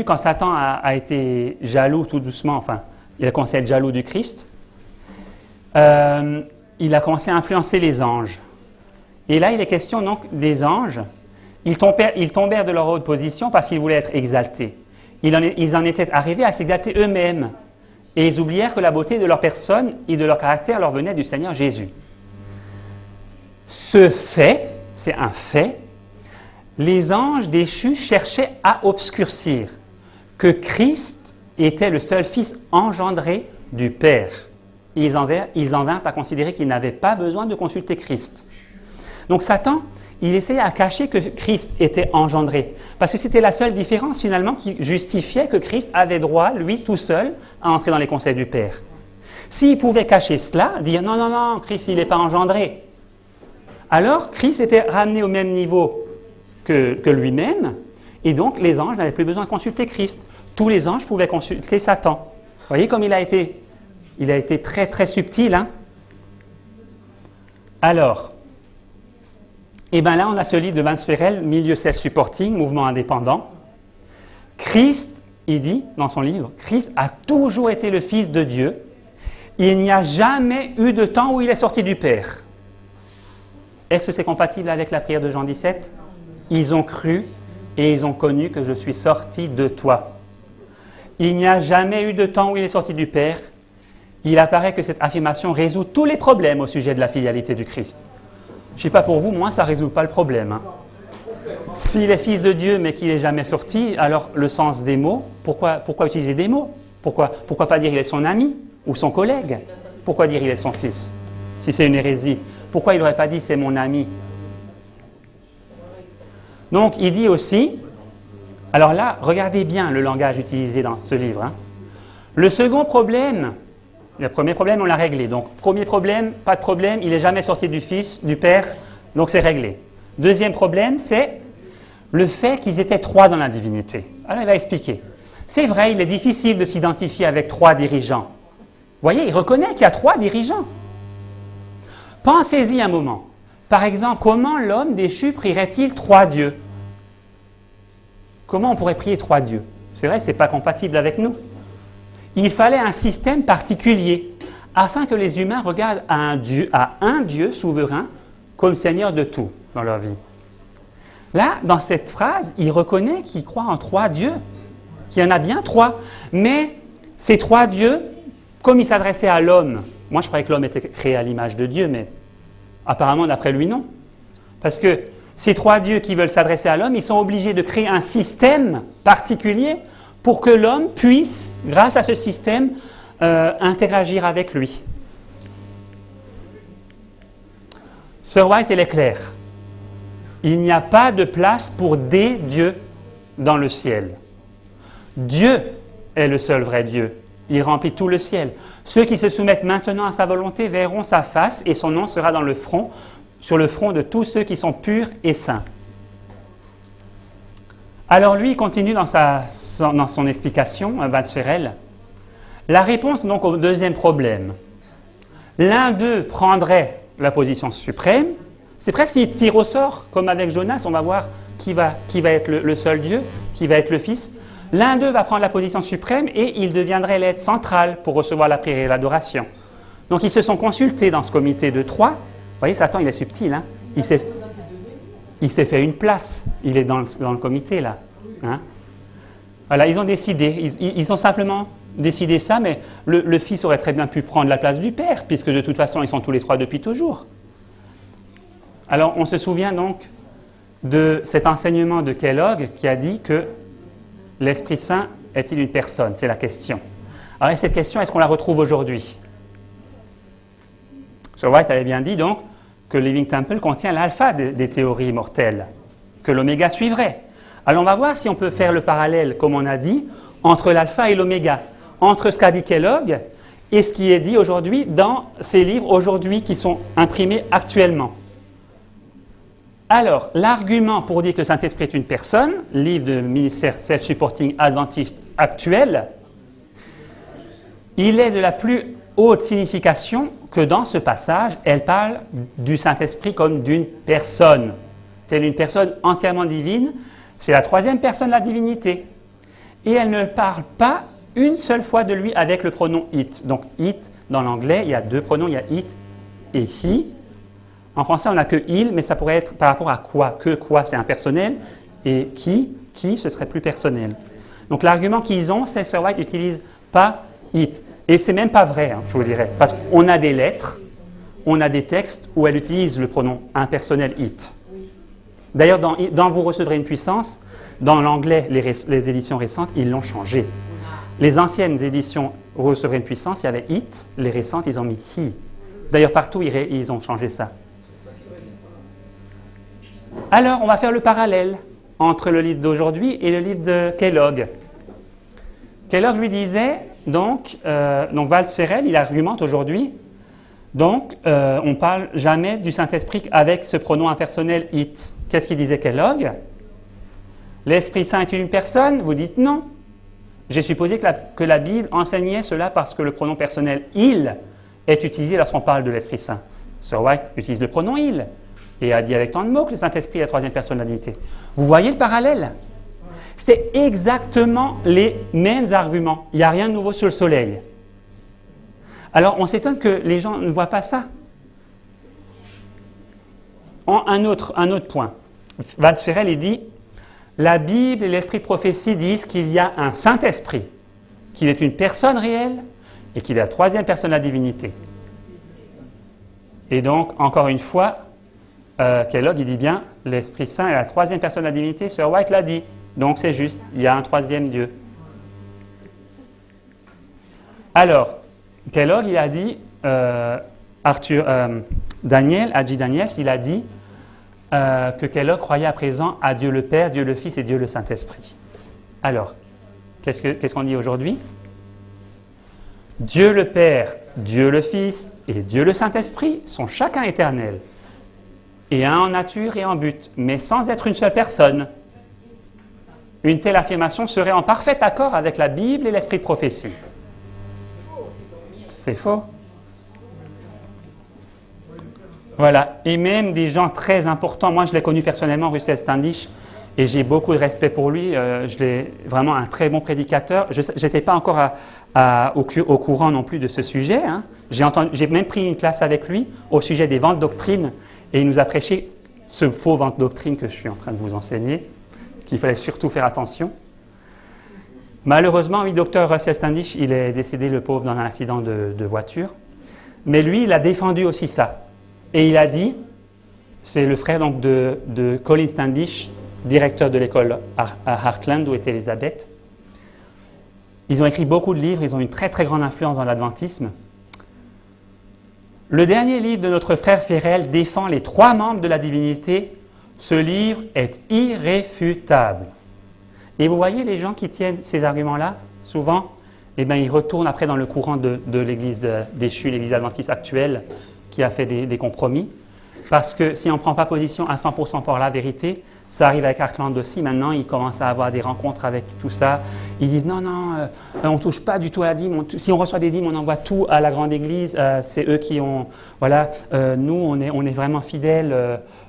quand Satan a été jaloux tout doucement, enfin, il a commencé à être jaloux du Christ, il a commencé à influencer les anges. Et là, il est question donc des anges. Ils tombèrent de leur haute position parce qu'ils voulaient être exaltés. Ils en étaient arrivés à s'exalter eux-mêmes. Et ils oublièrent que la beauté de leur personne et de leur caractère leur venait du Seigneur Jésus. Ce fait, c'est un fait, les anges déchus cherchaient à obscurcir que Christ était le seul Fils engendré du Père. Ils en vinrent à considérer qu'ils n'avaient pas besoin de consulter Christ. Donc Satan, il essayait à cacher que Christ était engendré, parce que c'était la seule différence finalement qui justifiait que Christ avait droit, lui tout seul, à entrer dans les conseils du Père. S'il pouvait cacher cela, dire non, Christ il n'est pas engendré, alors Christ était ramené au même niveau que lui-même, et donc les anges n'avaient plus besoin de consulter Christ. Tous les anges pouvaient consulter Satan. Vous voyez comme il a été très très subtil. Hein? Alors, et bien là on a ce livre de Vance Ferrell, Milieu Self-Supporting, mouvement indépendant. Christ, il dit dans son livre, Christ a toujours été le Fils de Dieu. Il n'y a jamais eu de temps où il est sorti du Père. Est-ce que c'est compatible avec la prière de Jean 17 ? Ils ont cru et ils ont connu que je suis sorti de toi. Il n'y a jamais eu de temps où il est sorti du Père. Il apparaît que cette affirmation résout tous les problèmes au sujet de la filialité du Christ. Je ne sais pas pour vous, moi, ça ne résout pas le problème. Hein. S'il est Fils de Dieu mais qu'il n'est jamais sorti, alors le sens des mots, pourquoi utiliser des mots ? Pourquoi pas dire il est son ami ou son collègue ? Pourquoi dire il est son fils ? Si c'est une hérésie. Pourquoi il n'aurait pas dit c'est mon ami ? Donc il dit aussi, alors là, regardez bien le langage utilisé dans ce livre. Hein. Le second problème, le premier problème on l'a réglé. Donc premier problème, pas de problème, il n'est jamais sorti du Fils, du Père, donc c'est réglé. Deuxième problème, c'est le fait qu'ils étaient 3 dans la divinité. Alors il va expliquer. C'est vrai, il est difficile de s'identifier avec 3 dirigeants. Vous voyez, il reconnaît qu'il y a 3 dirigeants. Pensez-y un moment. Par exemple, comment l'homme déchu prierait-il 3 dieux ? Comment on pourrait prier 3 dieux ? C'est vrai, ce n'est pas compatible avec nous. Il fallait un système particulier afin que les humains regardent à un Dieu souverain comme Seigneur de tout dans leur vie. Là, dans cette phrase, il reconnaît qu'il croit en 3 dieux, qu'il y en a bien 3. Mais ces 3 dieux, comme il s'adressait à l'homme, moi je croyais que l'homme était créé à l'image de Dieu, mais apparemment d'après lui non. Parce que ces 3 dieux qui veulent s'adresser à l'homme, ils sont obligés de créer un système particulier pour que l'homme puisse, grâce à ce système, interagir avec lui. Sir White, elle est claire. Il n'y a pas de place pour des dieux dans le ciel. Dieu est le seul vrai Dieu. Il remplit tout le ciel. Ceux qui se soumettent maintenant à sa volonté verront sa face et son nom sera sur le front de tous ceux qui sont purs et saints. Alors lui, il continue dans son explication, Vance Ferrell. La réponse donc au deuxième problème. L'un d'eux prendrait la position suprême. C'est presque s'il tire au sort, comme avec Jonas, on va voir qui va être le seul Dieu, qui va être le Fils. L'un d'eux va prendre la position suprême et il deviendrait l'aide centrale pour recevoir la prière et l'adoration. Donc ils se sont consultés dans ce comité de 3. Vous voyez, Satan, il est subtil. Hein? Il s'est fait une place. Il est dans le comité, là. Hein? Voilà, ils ont décidé. Ils ont simplement décidé ça, mais le Fils aurait très bien pu prendre la place du Père, puisque de toute façon, ils sont tous les 3 depuis toujours. Alors, on se souvient donc de cet enseignement de Kellogg qui a dit que l'Esprit Saint est-il une personne? C'est la question. Alors, cette question, est-ce qu'on la retrouve aujourd'hui? Sir White avait bien dit donc que Living Temple contient l'alpha des théories immortelles, que l'oméga suivrait. Alors, on va voir si on peut faire le parallèle, comme on a dit, entre l'alpha et l'oméga, entre ce qu'a dit Kellogg et ce qui est dit aujourd'hui dans ces livres aujourd'hui qui sont imprimés actuellement. Alors, l'argument pour dire que le Saint-Esprit est une personne, livre de ministère Self-Supporting Adventiste actuel, il est de la plus haute signification que dans ce passage, elle parle du Saint-Esprit comme d'une personne. Telle une personne entièrement divine, c'est la troisième personne de la divinité. Et elle ne parle pas une seule fois de lui avec le pronom it. Donc, it, dans l'anglais, il y a deux pronoms, il y a it et he. En français, on n'a que il, mais ça pourrait être par rapport à quoi? Que quoi, c'est impersonnel, et qui, ce serait plus personnel. Donc l'argument qu'ils ont, c'est Sir White n'utilise pas it. Et c'est même pas vrai, je vous dirais, parce qu'on a des lettres, on a des textes où elle utilise le pronom impersonnel it. D'ailleurs, dans Vous recevrez une puissance, dans l'anglais, les éditions récentes, ils l'ont changé. Les anciennes éditions Vous recevrez une puissance, il y avait it, les récentes, ils ont mis he. D'ailleurs, partout, ils ont changé ça. Alors, on va faire le parallèle entre le livre d'aujourd'hui et le livre de Kellogg. Kellogg lui disait, donc Valls-Ferrel, il argumente aujourd'hui, donc on ne parle jamais du Saint-Esprit avec ce pronom impersonnel « it ». Qu'est-ce qu'il disait Kellogg? L'Esprit Saint est une personne? Vous dites non. J'ai supposé que la Bible enseignait cela parce que le pronom personnel « il » est utilisé lorsqu'on parle de l'Esprit Saint. Sir White utilise le pronom « il ». Et a dit avec tant de mots que le Saint-Esprit est la troisième personne de la divinité. Vous voyez le parallèle? C'est exactement les mêmes arguments. Il n'y a rien de nouveau sur le soleil. Alors, on s'étonne que les gens ne voient pas ça. Un autre point. Valls-Ferrel, il dit « La Bible et l'Esprit de prophétie disent qu'il y a un Saint-Esprit, qu'il est une personne réelle et qu'il est la troisième personne de la divinité. » Et donc, encore une fois, Kellogg, il dit bien, l'Esprit Saint est la troisième personne de la divinité. Sir White l'a dit. Donc c'est juste, il y a un troisième Dieu. Alors, Kellogg, il a dit, Daniels, il a dit que Kellogg croyait à présent à Dieu le Père, Dieu le Fils et Dieu le Saint-Esprit. Alors, qu'est-ce qu'on dit aujourd'hui? Dieu le Père, Dieu le Fils et Dieu le Saint-Esprit sont chacun éternels. Et un en nature et en but, mais sans être une seule personne. Une telle affirmation serait en parfait accord avec la Bible et l'esprit de prophétie. C'est faux. Voilà. Et même des gens très importants, moi je l'ai connu personnellement, Russell Standish, et j'ai beaucoup de respect pour lui. Je l'ai vraiment un très bon prédicateur. Je n'étais pas encore au courant non plus de ce sujet. Hein. J'ai même pris une classe avec lui au sujet des ventes doctrines. Et il nous a prêché ce faux vente doctrine que je suis en train de vous enseigner, qu'il fallait surtout faire attention. Malheureusement, oui, Dr Russell Standish, il est décédé, le pauvre, dans un accident de voiture. Mais lui, il a défendu aussi ça. Et il a dit, c'est le frère donc, de Colin Standish, directeur de l'école à Heartland, où était Elisabeth. Ils ont écrit beaucoup de livres, ils ont une très très grande influence dans l'adventisme. Le dernier livre de notre frère Ferrel défend les trois membres de la divinité. Ce livre est irréfutable. Et vous voyez les gens qui tiennent ces arguments-là, souvent, eh bien, ils retournent après dans le courant de l'Église déchue, l'Église adventiste actuelle, qui a fait des compromis. Parce que si on ne prend pas position à 100% pour la vérité, ça arrive avec Heartland aussi. Maintenant, ils commencent à avoir des rencontres avec tout ça. Ils disent non, on ne touche pas du tout à la dîme. Si on reçoit des dîmes, on envoie tout à la grande église. C'est eux qui ont. Voilà, nous, on est vraiment fidèles.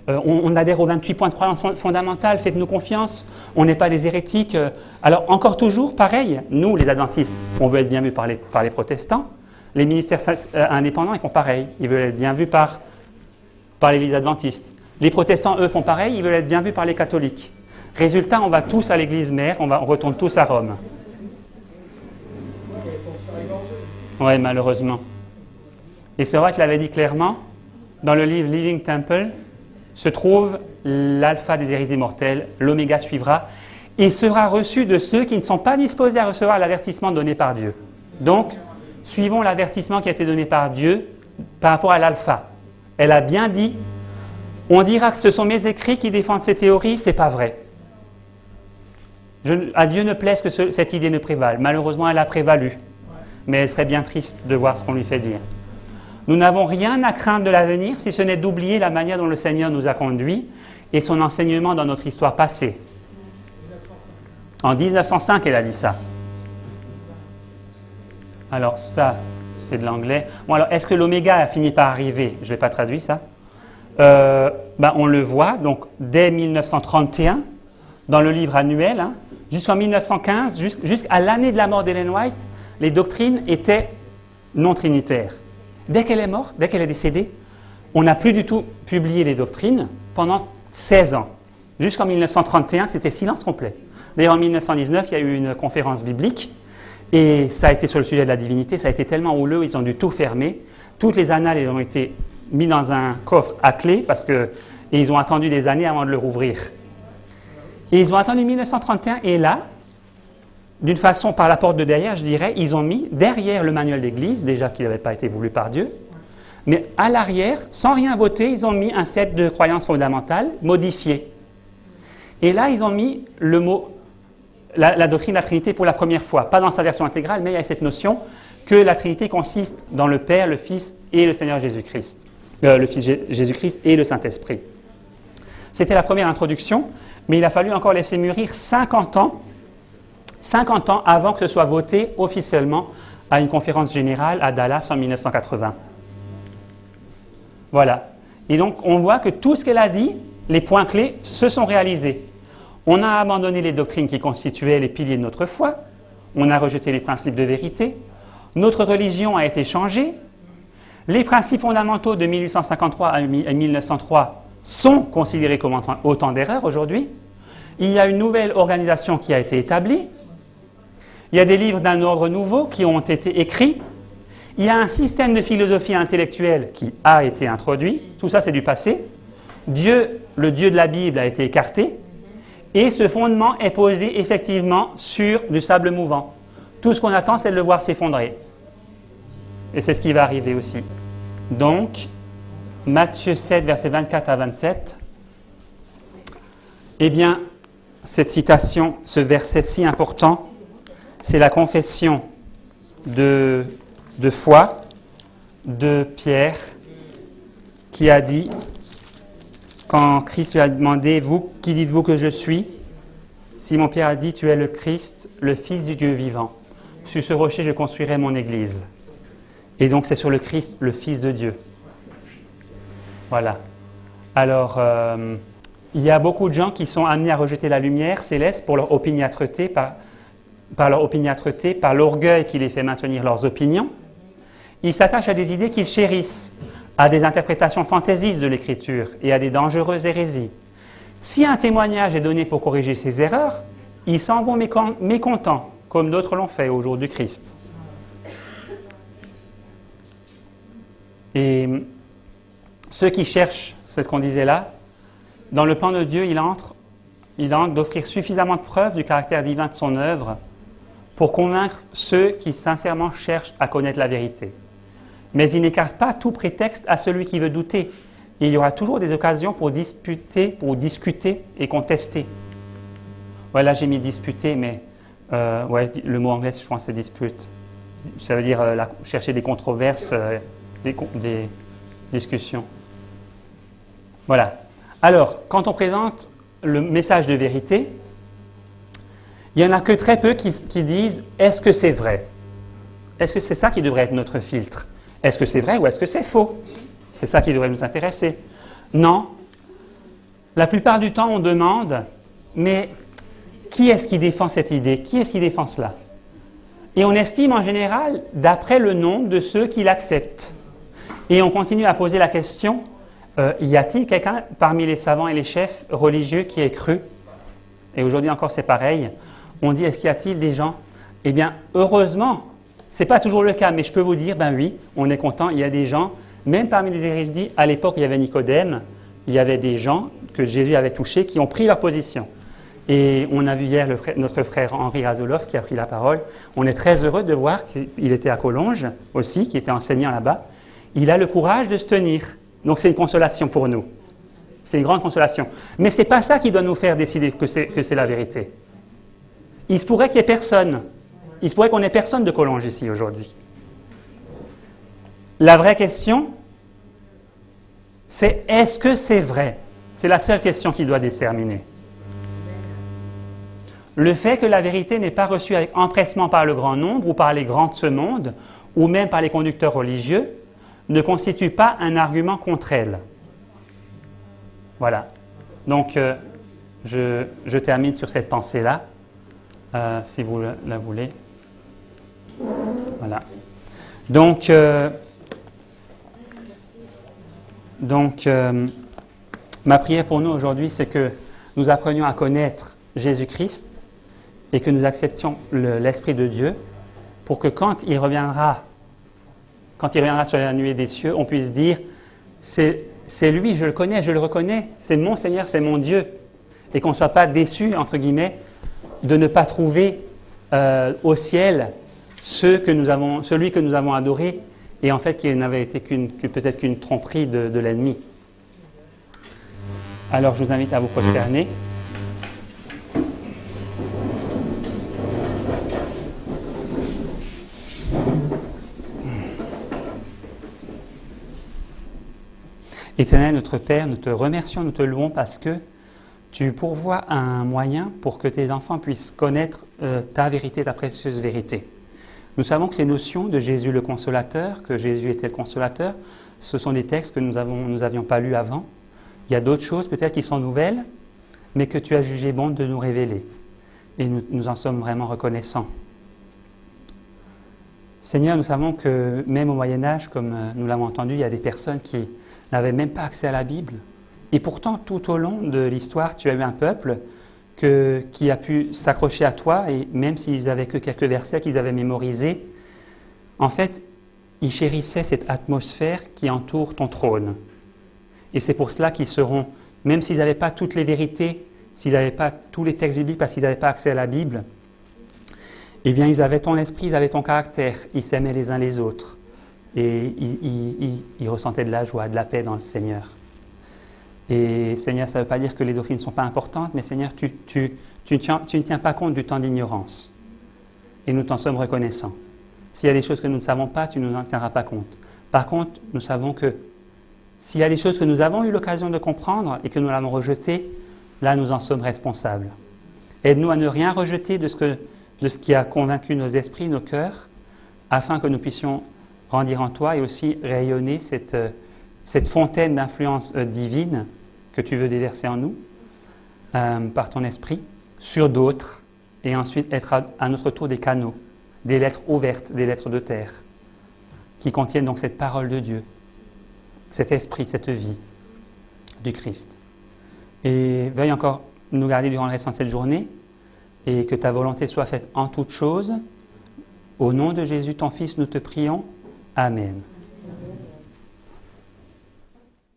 On adhère aux 28 points de croyance fondamentale. Faites-nous confiance. On n'est pas des hérétiques. Alors, encore toujours, pareil, nous, les adventistes, on veut être bien vus par les protestants. Les ministères indépendants, ils font pareil. Ils veulent être bien vus par l'église adventiste. Les protestants, eux, font pareil, ils veulent être bien vus par les catholiques. Résultat, on va tous à l'église mère, on retourne tous à Rome. Oui, malheureusement. Et c'est vrai qu'il l'avait dit clairement, dans le livre Living Temple, se trouve l'alpha des hérésies mortelles, l'oméga suivra, et sera reçu de ceux qui ne sont pas disposés à recevoir l'avertissement donné par Dieu. Donc, suivons l'avertissement qui a été donné par Dieu par rapport à l'alpha. Elle a bien dit, on dira que ce sont mes écrits qui défendent ces théories, c'est pas vrai. À Dieu ne plaise que cette idée ne prévale. Malheureusement, elle a prévalu. Mais elle serait bien triste de voir ce qu'on lui fait dire. Nous n'avons rien à craindre de l'avenir si ce n'est d'oublier la manière dont le Seigneur nous a conduits et son enseignement dans notre histoire passée. En 1905, elle a dit ça. Alors ça, c'est de l'anglais. Bon, alors, est-ce que l'oméga a fini par arriver? Je ne vais pas traduire ça. On le voit, donc, dès 1931, dans le livre annuel, hein, jusqu'en 1915, jusqu'à l'année de la mort d'Ellen White, les doctrines étaient non trinitaires. Dès qu'elle est morte, dès qu'elle est décédée, on n'a plus du tout publié les doctrines pendant 16 ans. Jusqu'en 1931, c'était silence complet. D'ailleurs, en 1919, il y a eu une conférence biblique et ça a été sur le sujet de la divinité. Ça a été tellement houleux, ils ont dû tout fermer. Toutes les annales ont été mises dans un coffre à clé et ils ont attendu des années avant de le rouvrir. Et ils ont attendu 1931 et là, d'une façon par la porte de derrière, je dirais, ils ont mis derrière le manuel d'église, déjà qui n'avait pas été voulu par Dieu, mais à l'arrière, sans rien voter, ils ont mis un set de croyances fondamentales modifiées. Et là, ils ont mis le mot, la doctrine de la Trinité pour la première fois, pas dans sa version intégrale, mais il y a cette notion que la Trinité consiste dans le Père, le Fils et le Seigneur Jésus-Christ. Le Fils Jésus-Christ et le Saint-Esprit. C'était la première introduction, mais il a fallu encore laisser mûrir 50 ans avant que ce soit voté officiellement à une conférence générale à Dallas en 1980. Voilà. Et donc, on voit que tout ce qu'elle a dit, les points clés, se sont réalisés. On a abandonné les doctrines qui constituaient les piliers de notre foi. On a rejeté les principes de vérité. Notre religion a été changée. Les principes fondamentaux de 1853 à 1903 sont considérés comme autant d'erreurs aujourd'hui. Il y a une nouvelle organisation qui a été établie. Il y a des livres d'un ordre nouveau qui ont été écrits. Il y a un système de philosophie intellectuelle qui a été introduit. Tout ça, c'est du passé. Dieu, le Dieu de la Bible, a été écarté. Et ce fondement est posé effectivement sur du sable mouvant. Tout ce qu'on attend, c'est de le voir s'effondrer. Et c'est ce qui va arriver aussi. Donc, Matthieu 7, versets 24 à 27. Eh bien, cette citation, ce verset si important, c'est la confession de foi de Pierre qui a dit, quand Christ lui a demandé, « Vous, qui dites-vous que je suis ?» Simon-Pierre a dit, « Tu es le Christ, le Fils du Dieu vivant. Sur ce rocher, je construirai mon Église. » Et donc, c'est sur le Christ, le Fils de Dieu. Voilà. Alors, il y a beaucoup de gens qui sont amenés à rejeter la lumière céleste pour leur opiniâtreté, par leur opiniâtreté, par l'orgueil qui les fait maintenir leurs opinions. Ils s'attachent à des idées qu'ils chérissent, à des interprétations fantaisistes de l'Écriture et à des dangereuses hérésies. Si un témoignage est donné pour corriger ces erreurs, ils s'en vont mécontents, comme d'autres l'ont fait au jour du Christ. Et ceux qui cherchent, c'est ce qu'on disait là, dans le plan de Dieu, il entre d'offrir suffisamment de preuves du caractère divin de son œuvre pour convaincre ceux qui sincèrement cherchent à connaître la vérité. Mais il n'écarte pas tout prétexte à celui qui veut douter. Et il y aura toujours des occasions pour discuter et contester. Voilà, j'ai mis disputer, mais le mot anglais, je pense, c'est dispute. Ça veut dire chercher des controverses, des discussions. Voilà. Alors, quand on présente le message de vérité, il n'y en a que très peu qui disent « Est-ce que c'est vrai ?» Est-ce que c'est ça qui devrait être notre filtre? Est-ce que c'est vrai ou est-ce que c'est faux? C'est ça qui devrait nous intéresser. Non. La plupart du temps, on demande « Mais qui est-ce qui défend cette idée? Qui est-ce qui défend cela ?» Et on estime en général d'après le nombre de ceux qui l'acceptent. Et on continue à poser la question y a-t-il quelqu'un parmi les savants et les chefs religieux qui ait cru? Et aujourd'hui encore, c'est pareil. On dit, est-ce qu'il y a-t-il des gens? Eh bien, heureusement, ce n'est pas toujours le cas, mais je peux vous dire, ben oui, on est content, il y a des gens, même parmi les érudits, à l'époque où il y avait Nicodème, il y avait des gens que Jésus avait touchés qui ont pris leur position. Et on a vu hier notre frère Henri Razoloff qui a pris la parole. On est très heureux de voir qu'il était à Collonges aussi, qui était enseignant là-bas. Il a le courage de se tenir. Donc c'est une consolation pour nous. C'est une grande consolation. Mais ce n'est pas ça qui doit nous faire décider que c'est la vérité. Il se pourrait qu'il n'y ait personne. Il se pourrait qu'on n'ait personne de Collonges ici aujourd'hui. La vraie question, c'est est-ce que c'est vrai? C'est la seule question qui doit déterminer. Le fait que la vérité n'est pas reçue avec empressement par le grand nombre ou par les grands de ce monde, ou même par les conducteurs religieux, ne constitue pas un argument contre elle. Voilà. Donc, je termine sur cette pensée-là, si vous la voulez. Voilà. Donc, ma prière pour nous aujourd'hui, c'est que nous apprenions à connaître Jésus-Christ et que nous acceptions l'Esprit de Dieu pour que quand il reviendra sur la nuée des cieux, on puisse dire « c'est lui, je le connais, je le reconnais, c'est mon Seigneur, c'est mon Dieu » et qu'on ne soit pas déçus, entre guillemets, de ne pas trouver au ciel celui que nous avons adoré et en fait qui n'avait été peut-être qu'une tromperie de l'ennemi. Alors je vous invite à vous prosterner. Éternel, notre Père, nous te remercions, nous te louons parce que tu pourvois un moyen pour que tes enfants puissent connaître ta vérité, ta précieuse vérité. Nous savons que ces notions de Jésus le consolateur, que Jésus était le consolateur, ce sont des textes que nous n'avions pas lus avant. Il y a d'autres choses peut-être qui sont nouvelles, mais que tu as jugé bon de nous révéler. Et nous en sommes vraiment reconnaissants. Seigneur, nous savons que même au Moyen-Âge, comme nous l'avons entendu, il y a des personnes qui n'avaient même pas accès à la Bible. Et pourtant, tout au long de l'histoire, tu as eu un peuple qui a pu s'accrocher à toi, et même s'ils n'avaient que quelques versets qu'ils avaient mémorisés, en fait, ils chérissaient cette atmosphère qui entoure ton trône. Et c'est pour cela qu'ils seront, même s'ils n'avaient pas toutes les vérités, s'ils n'avaient pas tous les textes bibliques, parce qu'ils n'avaient pas accès à la Bible, eh bien, ils avaient ton esprit, ils avaient ton caractère, ils s'aimaient les uns les autres. Et ils ressentaient de la joie, de la paix dans le Seigneur. Et Seigneur, ça ne veut pas dire que les doctrines ne sont pas importantes, mais Seigneur, tu ne tiens pas compte du temps d'ignorance. Et nous t'en sommes reconnaissants. S'il y a des choses que nous ne savons pas, tu ne nous en tiendras pas compte. Par contre, nous savons que s'il y a des choses que nous avons eu l'occasion de comprendre et que nous l'avons rejetées, là, nous en sommes responsables. Aide-nous à ne rien rejeter de ce qui a convaincu nos esprits, nos cœurs, afin que nous puissions grandir en toi et aussi rayonner cette fontaine d'influence divine que tu veux déverser en nous par ton esprit sur d'autres et ensuite être à notre tour des canaux, des lettres ouvertes, des lettres de terre qui contiennent donc cette parole de Dieu, cet esprit, cette vie du Christ. Et veuille encore nous garder durant le restant de cette journée et que ta volonté soit faite en toutes choses. Au nom de Jésus, ton Fils, nous te prions. Amen.